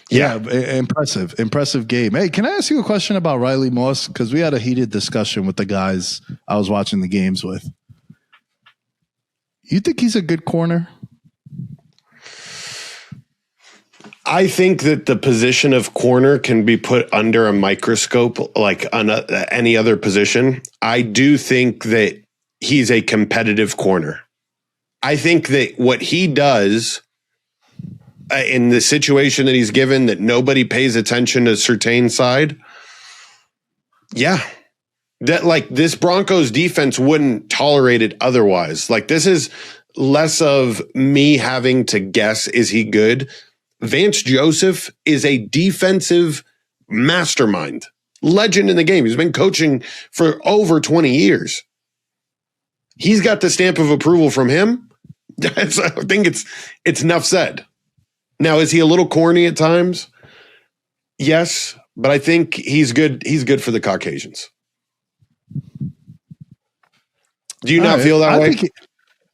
[SPEAKER 5] Impressive game. Hey, can I ask you a question about Riley Moss? Because we had a heated discussion with the guys I was watching the games with. You think he's a good corner?
[SPEAKER 4] I think that the position of corner can be put under a microscope like on any other position. I do think that he's a competitive corner. I think that what he does in the situation that he's given, that nobody pays attention to Surtain's side. Yeah. That like this Broncos defense wouldn't tolerate it otherwise. Like this is less of me having to guess, is he good? Vance Joseph is a defensive mastermind, legend in the game. He's been coaching for over 20 years. He's got the stamp of approval from him. I think it's enough said. Now, is he a little corny at times? Yes, but I think he's good. He's good for the Caucasians. Do you not feel that way?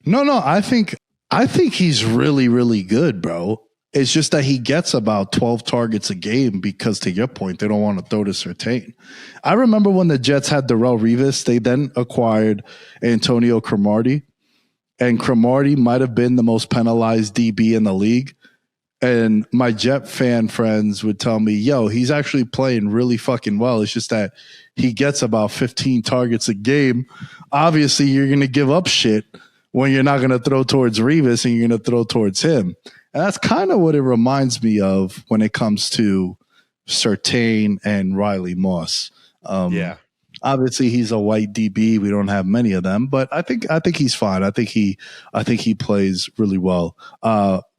[SPEAKER 5] No. I think he's really, really good, bro. It's just that he gets about 12 targets a game because, to your point, they don't want to throw to Surtain. I remember when the Jets had Darrelle Revis, they then acquired Antonio Cromartie, and Cromartie might have been the most penalized DB in the league. And my Jet fan friends would tell me, yo, he's actually playing really fucking well. It's just that he gets about 15 targets a game. Obviously, you're going to give up shit when you're not going to throw towards Revis and you're going to throw towards him. And that's kind of what it reminds me of when it comes to Surtain and Riley Moss.
[SPEAKER 4] Yeah.
[SPEAKER 5] Obviously, he's a white DB. We don't have many of them, but I think he's fine. I think he plays really well.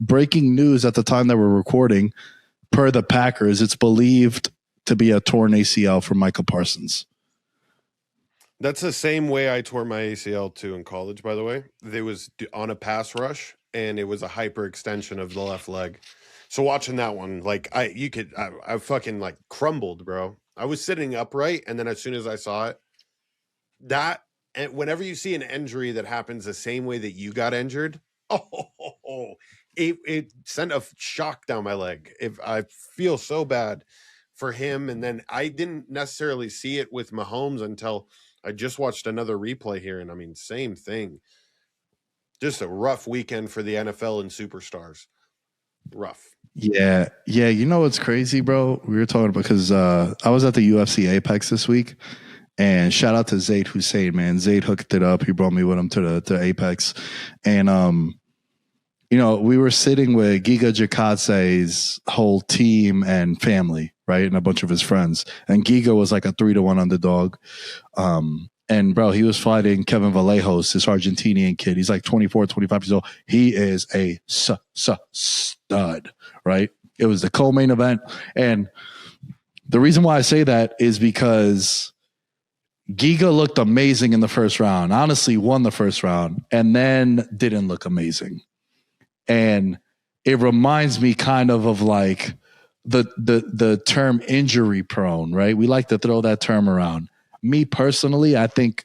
[SPEAKER 5] Breaking news at the time that we're recording, per the Packers, it's believed to be a torn ACL for Micah Parsons.
[SPEAKER 4] That's the same way I tore my ACL too in college, by the way. It was on a pass rush, and it was a hyperextension of the left leg. So watching that one, like I fucking like crumbled, bro. I was sitting upright, and then as soon as I saw it, and whenever you see an injury that happens the same way that you got injured, it sent a shock down my leg. If I feel so bad for him, and then I didn't necessarily see it with Mahomes until I just watched another replay here, and I mean, same thing. Just a rough weekend for the NFL and superstars. Rough.
[SPEAKER 5] Yeah. You know what's crazy, bro? We were talking because I was at the UFC Apex this week, and shout out to Zaid Hussein, man. Zaid hooked it up. He brought me with him to Apex, and we were sitting with Giga Jakadze's whole team and family, right, and a bunch of his friends. And Giga was like a 3-1 underdog. And bro, he was fighting Kevin Vallejos, this Argentinian kid. He's like 24, 25 years old. He is a stud, right? It was the co-main event. And the reason why I say that is because Giga looked amazing in the first round, honestly won the first round, and then didn't look amazing. And it reminds me kind of like the term injury prone, right? We like to throw that term around. Me personally, I think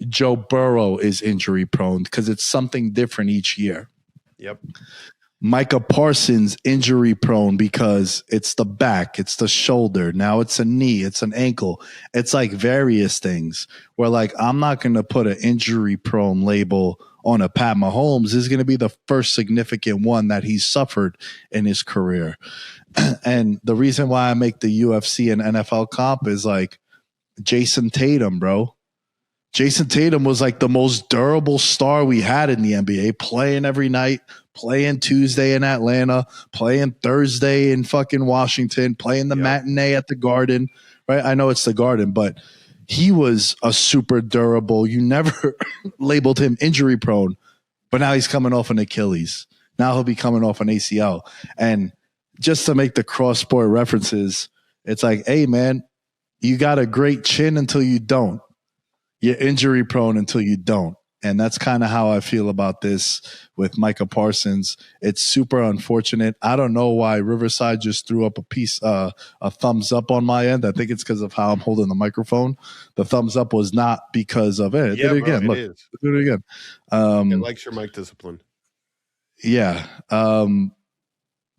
[SPEAKER 5] Joe Burrow is injury prone because it's something different each year.
[SPEAKER 4] Yep.
[SPEAKER 5] Micah Parsons injury prone because it's the back, it's the shoulder, now it's a knee, it's an ankle. It's like various things where like I'm not going to put an injury prone label on a Pat Mahomes. This is going to be the first significant one that he's suffered in his career. And the reason why I make the UFC and NFL comp is like Jason Tatum, bro. Jason Tatum was like the most durable star we had in the NBA, playing every night, playing Tuesday in Atlanta, playing Thursday in fucking Washington, playing the matinee at the Garden, right? I know it's the Garden, but he was a super durable. You never labeled him injury prone, but now he's coming off an Achilles. Now he'll be coming off an ACL. And just to make the cross-sport references, it's like, hey, man, you got a great chin until you don't. You're injury prone until you don't. And that's kind of how I feel about this with Micah Parsons. It's super unfortunate. I don't know why Riverside just threw up a thumbs up on my end. I think it's because of how I'm holding the microphone. The thumbs up was not because of it.
[SPEAKER 4] Yeah,
[SPEAKER 5] Did it again.
[SPEAKER 4] It
[SPEAKER 5] Look,
[SPEAKER 4] is.
[SPEAKER 5] do it again.
[SPEAKER 4] It likes your mic discipline.
[SPEAKER 5] Yeah.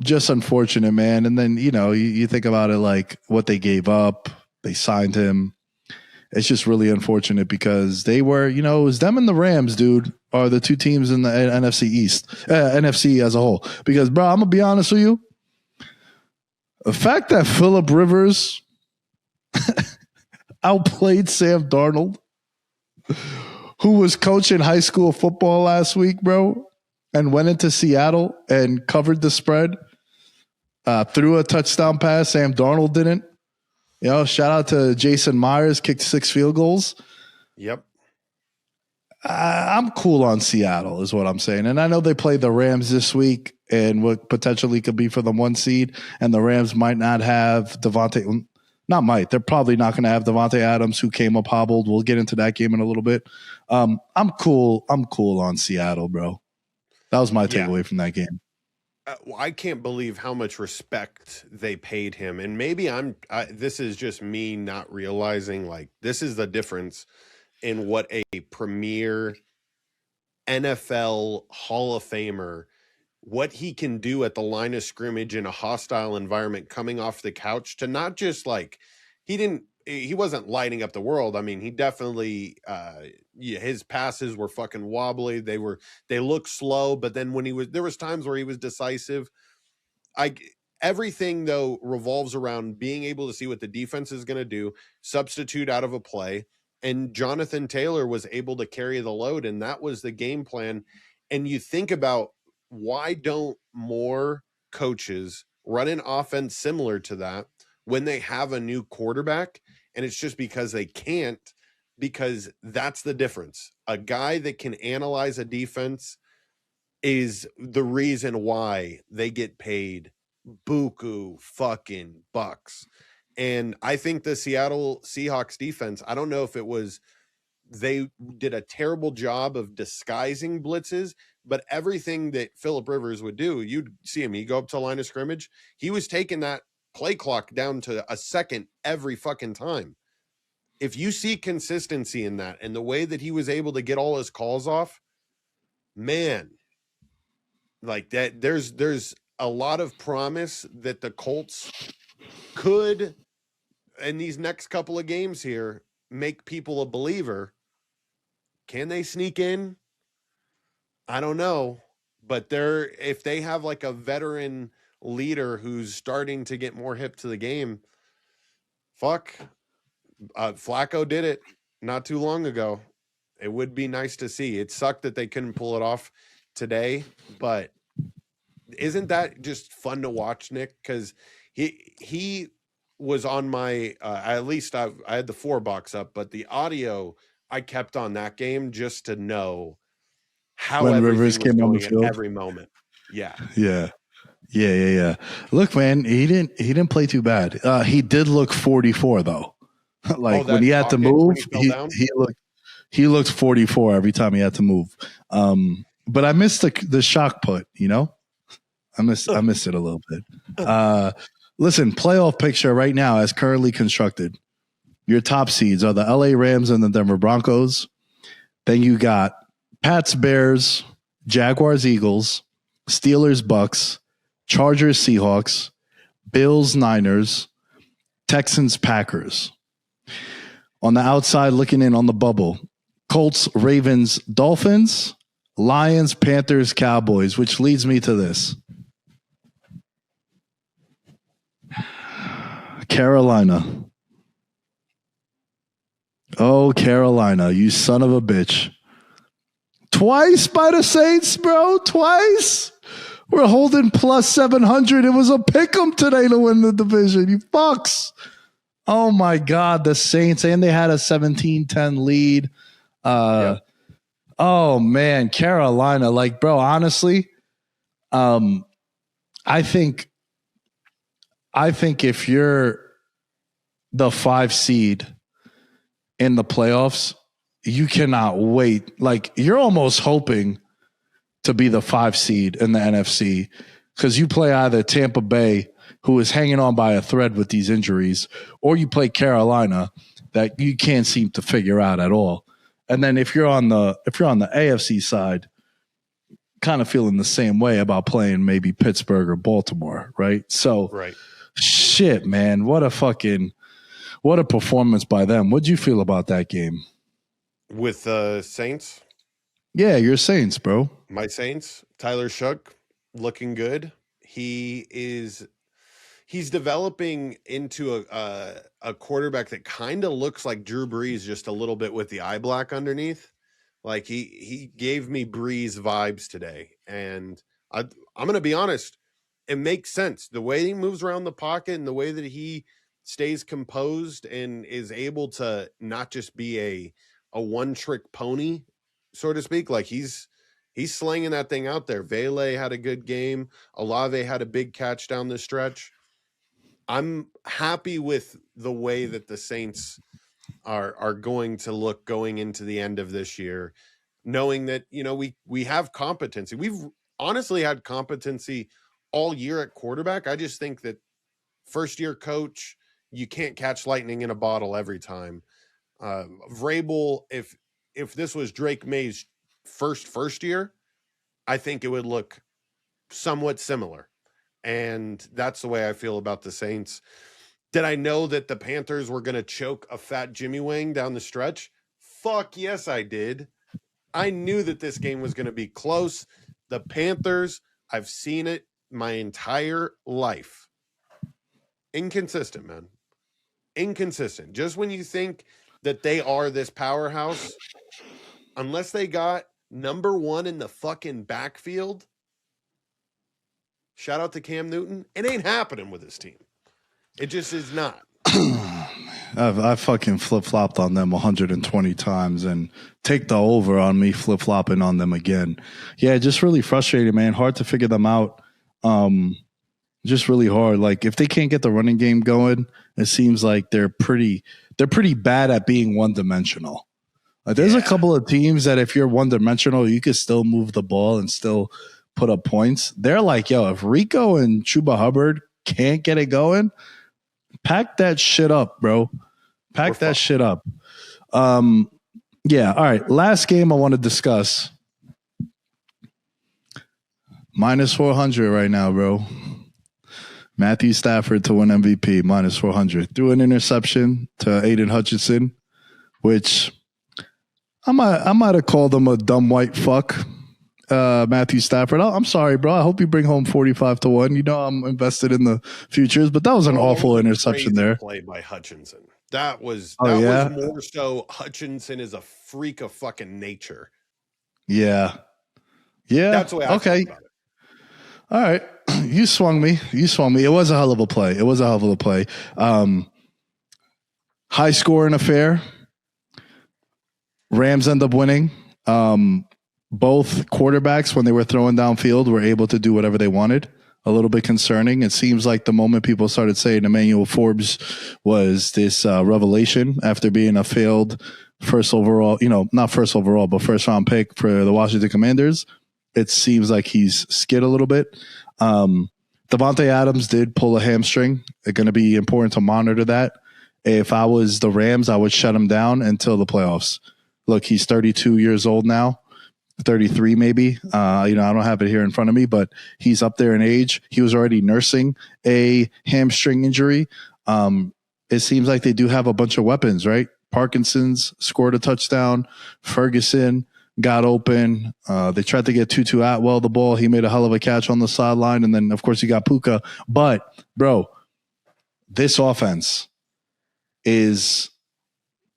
[SPEAKER 5] Just unfortunate, man. And then, you think about it like what they gave up. They signed him. It's just really unfortunate because they were, it was them and the Rams, dude, are the two teams in the NFC East, NFC as a whole. Because, bro, I'm going to be honest with you. The fact that Phillip Rivers outplayed Sam Darnold, who was coaching high school football last week, bro, and went into Seattle and covered the spread, threw a touchdown pass. Sam Darnold didn't. Shout out to Jason Myers, kicked 6 field goals.
[SPEAKER 4] Yep.
[SPEAKER 5] I'm cool on Seattle is what I'm saying. And I know they play the Rams this week and what potentially could be for the 1 seed. And the Rams might not have they're probably not going to have Devontae Adams, who came up hobbled. We'll get into that game in a little bit. I'm cool on Seattle, bro. That was my takeaway from that game.
[SPEAKER 4] I can't believe how much respect they paid him. And maybe this is just me not realizing, like, this is the difference in what a premier NFL Hall of Famer what he can do at the line of scrimmage in a hostile environment, coming off the couch, to not just like, he wasn't lighting up the world. I mean, he definitely, his passes were fucking wobbly. They looked slow, but then there was times where he was decisive. Everything though revolves around being able to see what the defense is going to do, substitute out of a play. And Jonathan Taylor was able to carry the load, and that was the game plan. And you think about, why don't more coaches run an offense similar to that when they have a new quarterback? And it's just because they can't, because that's the difference. A guy that can analyze a defense is the reason why they get paid buku fucking bucks. And I think the Seattle Seahawks defense, I don't know if it was they did a terrible job of disguising blitzes, but everything that Phillip Rivers would do, you'd see him, he'd go up to line of scrimmage. He was taking that play clock down to a second every fucking time. If you see consistency in that and the way that he was able to get all his calls off, man, like that, there's a lot of promise that the Colts could, in these next couple of games here, make people a believer. Can they sneak in? I don't know, but if they have like a veteran leader who's starting to get more hip to the game, Flacco did it not too long ago. It would be nice to see. It sucked that they couldn't pull it off today, but isn't that just fun to watch, Nick? Because he was on my at least I had the 4 box up, but the audio I kept on that game just to know how
[SPEAKER 5] when
[SPEAKER 4] everything
[SPEAKER 5] Rivers
[SPEAKER 4] was
[SPEAKER 5] came on the
[SPEAKER 4] going
[SPEAKER 5] field
[SPEAKER 4] at every moment. Yeah.
[SPEAKER 5] Look, man, he didn't play too bad. He did look 44 though. Like when he had to move, he looked 44 every time he had to move. But I missed the shock put, you know? I missed it a little bit. Listen, playoff picture right now as currently constructed. Your top seeds are the LA Rams and the Denver Broncos. Then you got Pats, Bears, Jaguars, Eagles, Steelers, Bucks, Chargers, Seahawks, Bills, Niners, Texans, Packers. On the outside, looking in on the bubble, Colts, Ravens, Dolphins, Lions, Panthers, Cowboys, which leads me to this. Carolina. Oh, Carolina, you son of a bitch. Twice by the Saints, bro. Twice. We're holding plus 700. It was a pick'em today to win the division. You fucks. Oh, my God. The Saints. And they had a 17-10 lead. Oh, man. Carolina. Like, bro, honestly, I think if you're the 5 seed in the playoffs, you cannot wait. Like, you're almost hoping to be the 5 seed in the NFC because you play either Tampa Bay, who is hanging on by a thread with these injuries, or you play Carolina that you can't seem to figure out at all. And then if you're on the AFC side, kind of feeling the same way about playing maybe Pittsburgh or Baltimore, right? So,
[SPEAKER 4] right.
[SPEAKER 5] Shit, man, what a performance by them. What'd you feel about that game?
[SPEAKER 4] With the Saints?
[SPEAKER 5] Yeah, your Saints, bro.
[SPEAKER 4] My Saints, Tyler Shook, looking good. He's developing into a quarterback that kind of looks like Drew Brees just a little bit with the eye black underneath. Like he gave me Brees vibes today. And I'm going to be honest, it makes sense. The way he moves around the pocket and the way that he stays composed and is able to not just be a one-trick pony, so to speak. Like he's slinging that thing out there. Vele had a good game. Olave had a big catch down the stretch. I'm happy with the way that the Saints are going to look going into the end of this year, knowing that, you know, we have competency. We've honestly had competency all year at quarterback. I just think that first-year coach, you can't catch lightning in a bottle every time. Vrabel, if this was Drake May's first year, I think it would look somewhat similar. And that's the way I feel about the Saints. Did I know that the Panthers were going to choke a fat Jimmy Wang down the stretch? Fuck yes, I did. I knew that this game was going to be close. The Panthers, I've seen it my entire life. Inconsistent, man. Inconsistent. Just when you think that they are this powerhouse, unless they got number one in the fucking backfield, shout out to Cam Newton, it ain't happening with this team. It just is not.
[SPEAKER 5] I fucking flip-flopped on them 120 times, and take the over on me flip-flopping on them again. Yeah, just really frustrating, man. Hard to figure them out. Just really hard. Like, if they can't get the running game going, it seems like they're pretty bad at being one-dimensional. There's a couple of teams that if you're one-dimensional, you could still move the ball and still put up points. They're like, yo, if Rico and Chuba Hubbard can't get it going, pack that shit up, bro. Pack that shit up. Yeah, all right. Last game I want to discuss. Minus 400 right now, bro. Matthew Stafford to win MVP, minus 400. Threw an interception to Aiden Hutchinson, which I might have called him a dumb white fuck. Matthew Stafford. I'm sorry, bro. I hope you bring home 45-1. You know I'm invested in the futures, but that was an awful interception there.
[SPEAKER 4] Play by Hutchinson. That was more so Hutchinson is a freak of fucking nature.
[SPEAKER 5] Yeah.
[SPEAKER 4] That's the way I feel about it.
[SPEAKER 5] All right. You swung me. It was a hell of a play. High scoring affair. Rams end up winning. Both quarterbacks, when they were throwing downfield, were able to do whatever they wanted. A little bit concerning. It seems like the moment people started saying Emmanuel Forbes was this revelation after being a failed first overall, not first overall, but first round pick for the Washington Commanders, it seems like he's skid a little bit. Devontae Adams did pull a hamstring. It's going to be important to monitor that. If I was the Rams, I would shut him down until the playoffs. Look, he's 32 years old now. 33 maybe. I don't have it here in front of me, but he's up there in age. He was already nursing a hamstring injury. It seems like they do have a bunch of weapons, right? Parkinson's scored a touchdown. Ferguson got open. They tried to get Tutu Atwell the ball. He made a hell of a catch on the sideline. And then, of course, you got Puka. But, bro, this offense is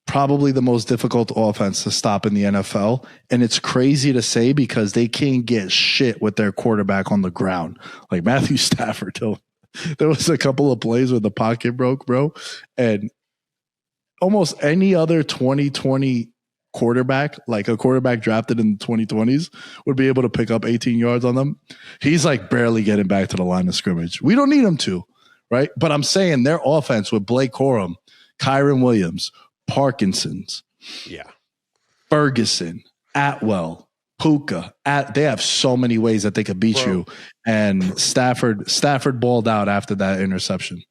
[SPEAKER 5] probably the most difficult offense to stop in the NFL. And it's crazy to say because they can't get shit with their quarterback on the ground. Like Matthew Stafford, there was a couple of plays where the pocket broke, bro. And almost any other 2020 quarterback, like a quarterback drafted in the 2020s, would be able to pick up 18 yards on them. He's like barely getting back to the line of scrimmage. We don't need him to, right? But I'm saying their offense with Blake Corum, Kyron Williams, Parkinson's, Ferguson, Atwell, Puka. They have so many ways that they could beat you. And Stafford balled out after that interception.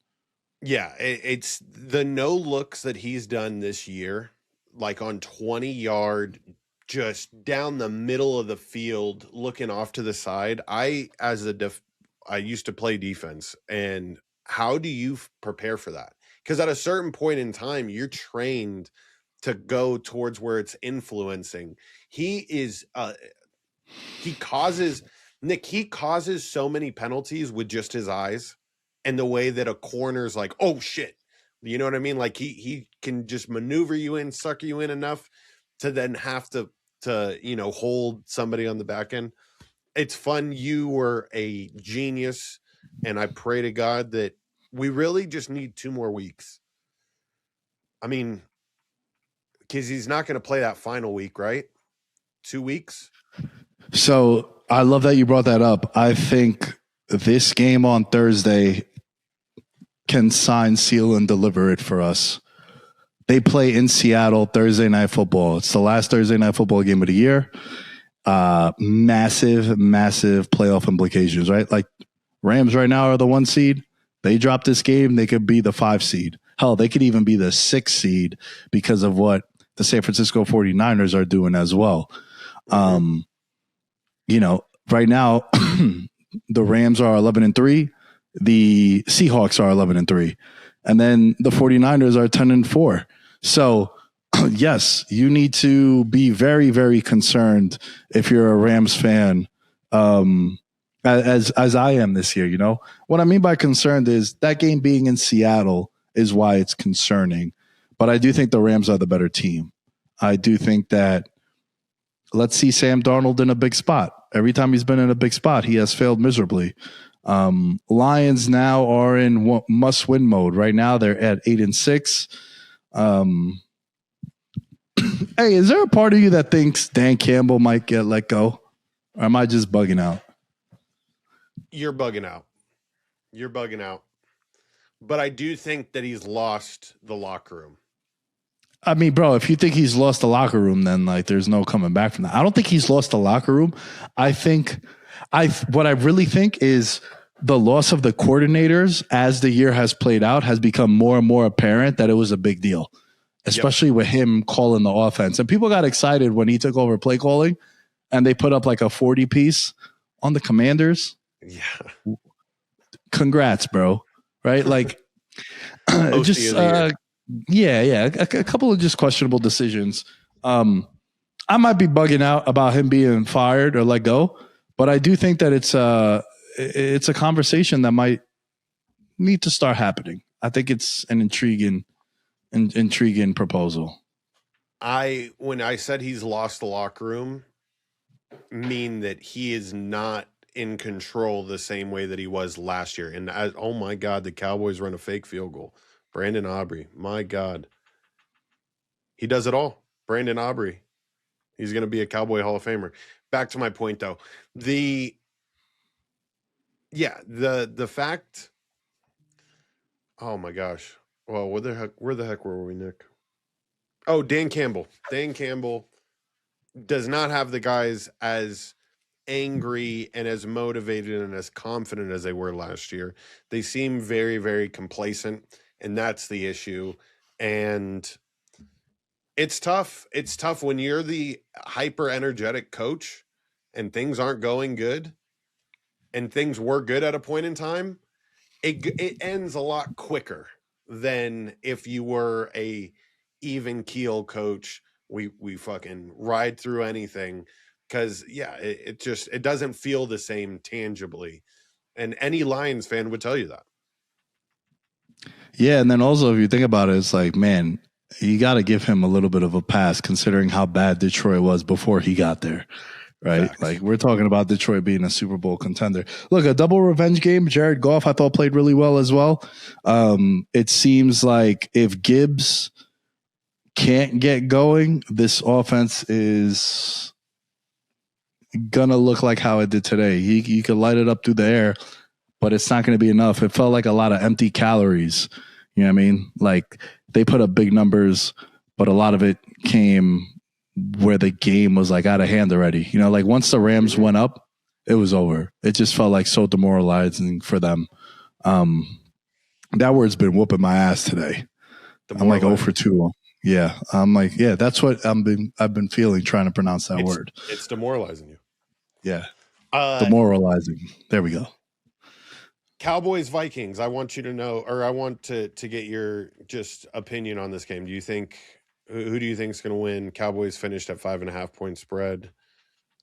[SPEAKER 4] Yeah, it's the no looks that he's done this year, like on 20-yard, just down the middle of the field, looking off to the side. I used to play defense, and how do you prepare for that? Because at a certain point in time, you're trained to go towards where it's influencing. He causes so many penalties with just his eyes and the way that a corner's like, oh shit. You know what I mean? Like he can just maneuver you in, suck you in enough to then have to hold somebody on the back end. It's fun. You were a genius, and I pray to God that we really just need 2 more weeks. I mean, because he's not going to play that final week, right? 2 weeks.
[SPEAKER 5] So I love that you brought that up. I think this game on Thursday can sign, seal, and deliver it for us. They play in Seattle Thursday Night Football. It's the last Thursday Night Football game of the year. Massive playoff implications, right? Like Rams right now are the 1 seed. They drop this game, they could be the 5 seed. Hell, they could even be the 6 seed because of what the San Francisco 49ers are doing as well. Right now, The Rams are 11-3. The Seahawks are 11-3. And then the 49ers are 10-4. So, yes, you need to be very, very concerned if you're a Rams fan, as I am this year. You know what I mean by concerned is that game being in Seattle is why it's concerning. But I do think the Rams are the better team. I do think that let's see Sam Darnold in a big spot. Every time he's been in a big spot, he has failed miserably. Lions now are in must-win mode. Right now, they're at 8-6. Hey, is there a part of you that thinks Dan Campbell might get let go? Or am I just bugging out?
[SPEAKER 4] You're bugging out. You're bugging out. But I do think that he's lost the locker room.
[SPEAKER 5] I mean, bro, if you think he's lost the locker room, then like there's no coming back from that. I don't think he's lost the locker room. What I really think is the loss of the coordinators as the year has played out has become more and more apparent that it was a big deal, especially with him calling the offense. And people got excited when he took over play calling and they put up like a 40 piece on the Commanders.
[SPEAKER 4] Yeah.
[SPEAKER 5] Congrats, bro. Right? Like just a couple of just questionable decisions. I might be bugging out about him being fired or let go, but I do think that it's a conversation that might need to start happening. I think it's an intriguing proposal.
[SPEAKER 4] When I said he's lost the locker room, mean that he is not in control the same way that he was last year. And oh my God, the Cowboys run a fake field goal. Brandon Aubrey, my God. He does it all. Brandon Aubrey. He's going to be a Cowboy Hall of Famer. Back to my point, though. The fact, oh my gosh. Well, where the heck were we, Nick? Oh, Dan Campbell. Dan Campbell does not have the guys as angry and as motivated and as confident as they were last year. They seem very, very complacent. And that's the issue. And it's tough. It's tough when you're the hyper energetic coach and things aren't going good and things were good at a point in time. It ends a lot quicker than if you were a even keel coach. We fucking ride through anything because, it doesn't feel the same tangibly. And any Lions fan would tell you that.
[SPEAKER 5] Yeah, and then also if you think about it, it's like, man, you got to give him a little bit of a pass considering how bad Detroit was before he got there, right?
[SPEAKER 4] Facts.
[SPEAKER 5] Like we're talking about Detroit being a Super Bowl contender. Look, a double revenge game. Jared Goff, I thought played really well as well. It seems like if Gibbs can't get going, this offense is gonna look like how it did today. He could light it up through the air, but it's not going to be enough. It felt like a lot of empty calories. You know what I mean? Like they put up big numbers, but a lot of it came where the game was like out of hand already. You know, like once the Rams went up, it was over. It just felt like so demoralizing for them. That word's been whooping my ass today. I'm like 0 for 2. Yeah. I'm like, yeah, that's what I've been feeling trying to pronounce that word.
[SPEAKER 4] It's demoralizing you.
[SPEAKER 5] Yeah. Demoralizing. There we go.
[SPEAKER 4] Cowboys Vikings. I want you to know, or I want to get your just opinion on this game. Do you think who do you think is going to win? Cowboys finished at 5.5 point spread.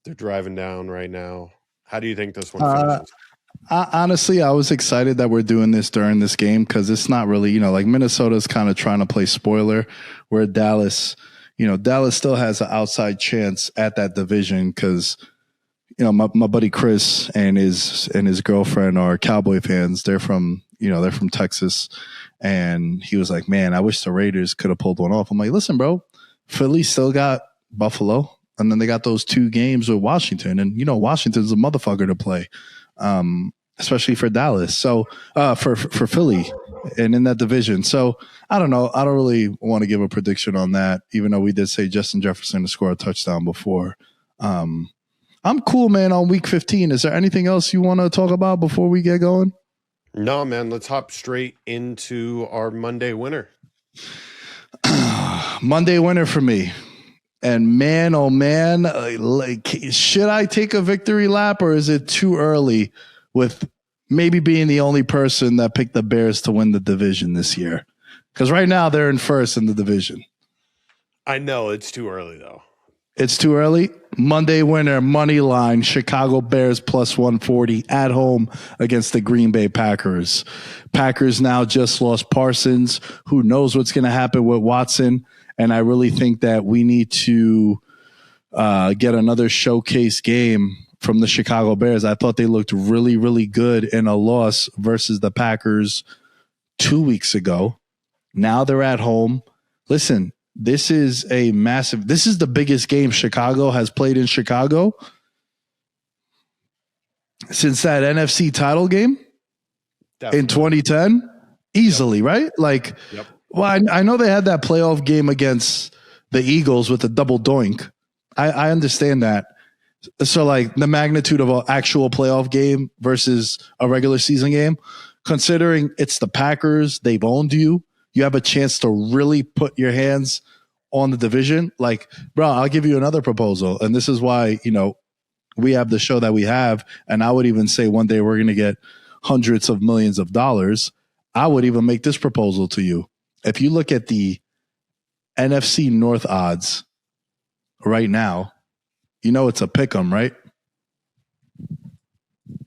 [SPEAKER 4] They're driving down right now. How do you think this one finishes?
[SPEAKER 5] Honestly, I was excited that we're doing this during this game because it's not really, like Minnesota's kind of trying to play spoiler, where Dallas still has an outside chance at that division because. My buddy Chris and his girlfriend are Cowboy fans. They're from Texas. And he was like, man, I wish the Raiders could have pulled one off. I'm like, listen, bro, Philly still got Buffalo. And then they got those 2 games with Washington. And, Washington's a motherfucker to play, especially for Dallas. So for Philly and in that division. So I don't know. I don't really want to give a prediction on that, even though we did say Justin Jefferson to score a touchdown before. I'm cool, man, on week 15. Is there anything else you want to talk about before we get going?
[SPEAKER 4] No, man. Let's hop straight into our Monday winner.
[SPEAKER 5] Monday winner for me. And man, oh man, should I take a victory lap or is it too early with maybe being the only person that picked the Bears to win the division this year. Because right now they're in first in the division.
[SPEAKER 4] I know it's too early though.
[SPEAKER 5] It's too early. Monday winner, money line, Chicago Bears plus 140 at home against the Green Bay Packers. Packers now just lost Parsons. Who knows what's going to happen with Watson? And I really think that we need to get another showcase game from the Chicago Bears. I thought they looked really, really good in a loss versus the Packers 2 weeks ago. Now they're at home. Listen, this is the biggest game Chicago has played in Chicago since that NFC title game. Definitely. In 2010. Easily, yep. Right? Like, yep. Well, I know they had that playoff game against the Eagles with a double doink. I understand that. So, like, the magnitude of an actual playoff game versus a regular season game, considering it's the Packers, they've owned you. You have a chance to really put your hands on the division. Like, bro, I'll give you another proposal. And this is why, we have the show that we have. And I would even say one day we're going to get hundreds of millions of dollars. I would even make this proposal to you. If you look at the NFC North odds right now, it's a pick 'em, right?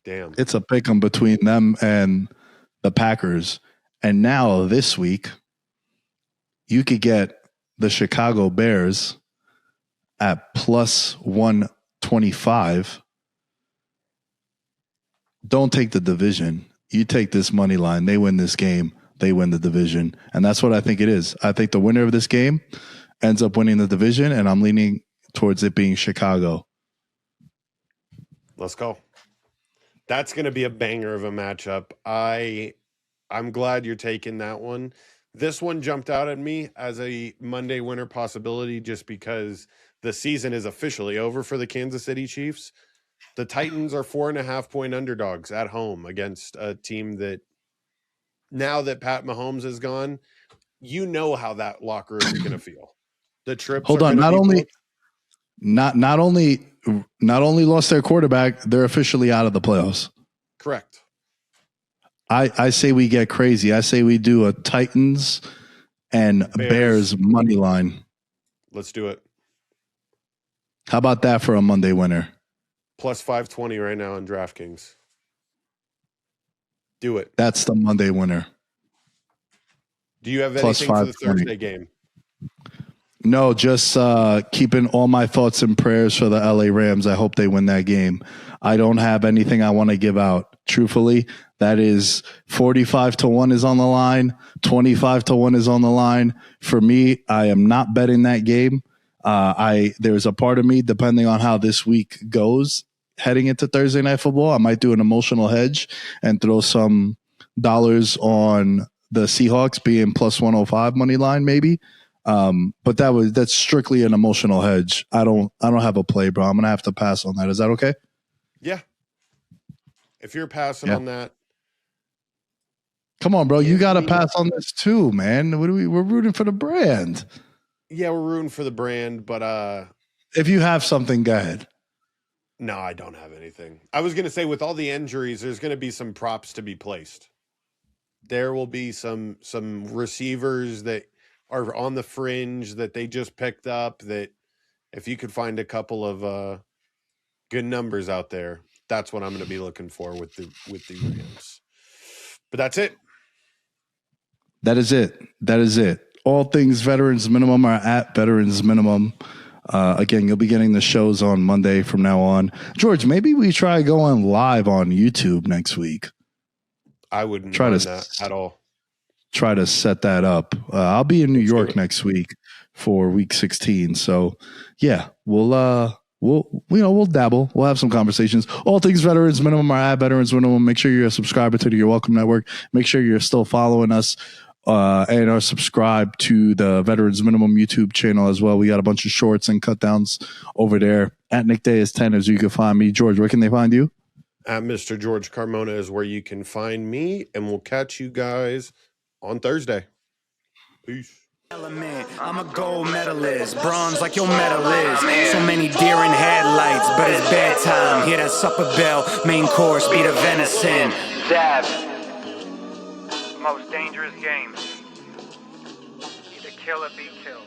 [SPEAKER 4] Damn.
[SPEAKER 5] It's a pick 'em between them and the Packers. And now this week, you could get the Chicago Bears at plus 125. Don't take the division. You take this money line. They win this game. They win the division. And that's what I think it is. I think the winner of this game ends up winning the division, and I'm leaning towards it being Chicago.
[SPEAKER 4] Let's go. That's going to be a banger of a matchup. I'm glad you're taking that one. This one jumped out at me as a Monday winner possibility just because the season is officially over for the Kansas City Chiefs. The Titans are 4.5-point underdogs at home against a team that, now that Pat Mahomes is gone, how that locker room is going to feel. The trips.
[SPEAKER 5] Hold on, not only lost their quarterback, they're officially out of the playoffs.
[SPEAKER 4] Correct.
[SPEAKER 5] I say we get crazy. I say we do a Titans and Bears money line.
[SPEAKER 4] Let's do it.
[SPEAKER 5] How about that for a Monday winner?
[SPEAKER 4] Plus 520 right now on DraftKings. Do it.
[SPEAKER 5] That's the Monday winner.
[SPEAKER 4] Do you have anything for the Thursday game?
[SPEAKER 5] No, just keeping all my thoughts and prayers for the LA Rams. I hope they win that game. I don't have anything I want to give out. Truthfully, that is 45-1 is on the line. 25-1 is on the line. For me, I am not betting that game. There's a part of me, depending on how this week goes, heading into Thursday Night Football, I might do an emotional hedge and throw some dollars on the Seahawks being plus 105 money line, maybe. But that's strictly an emotional hedge. I don't have a play, bro. I'm gonna have to pass on that. Is that okay?
[SPEAKER 4] Yeah. If you're passing on that,
[SPEAKER 5] come on, bro. You got to pass on this too, man. We're rooting for the brand.
[SPEAKER 4] Yeah, we're rooting for the brand, but
[SPEAKER 5] if you have something, go ahead.
[SPEAKER 4] No, I don't have anything. I was going to say, with all the injuries, there's going to be some props to be placed. There will be some receivers that are on the fringe that they just picked up, that if you could find a couple of good numbers out there, that's what I'm going to be looking for with the Rams. But that's it.
[SPEAKER 5] That is it. All things Veterans Minimum are at Veterans Minimum. Again, you'll be getting the shows on Monday from now on. George, maybe we try going live on YouTube next week.
[SPEAKER 4] I wouldn't mind that at all.
[SPEAKER 5] Try to set that up. I'll be in New York next week for week 16. So yeah, we'll dabble. We'll have some conversations. All things Veterans Minimum are at Veterans Minimum. Make sure you're a subscriber to the Your Welcome Network. Make sure you're still following us and are subscribed to the Veterans Minimum YouTube channel as well. We got a bunch of shorts and cut downs over there. At Nick Day is 10 as you can find me. George, where can they find you?
[SPEAKER 4] At Mr. George Carmona is where you can find me, and we'll catch you guys on Thursday. Peace.
[SPEAKER 3] I'm a gold medalist, bronze like your medal is. So many deer in headlights, but it's bedtime. Hear that supper bell, main course, be the venison.
[SPEAKER 2] Dab. Most dangerous game. Either kill or be killed.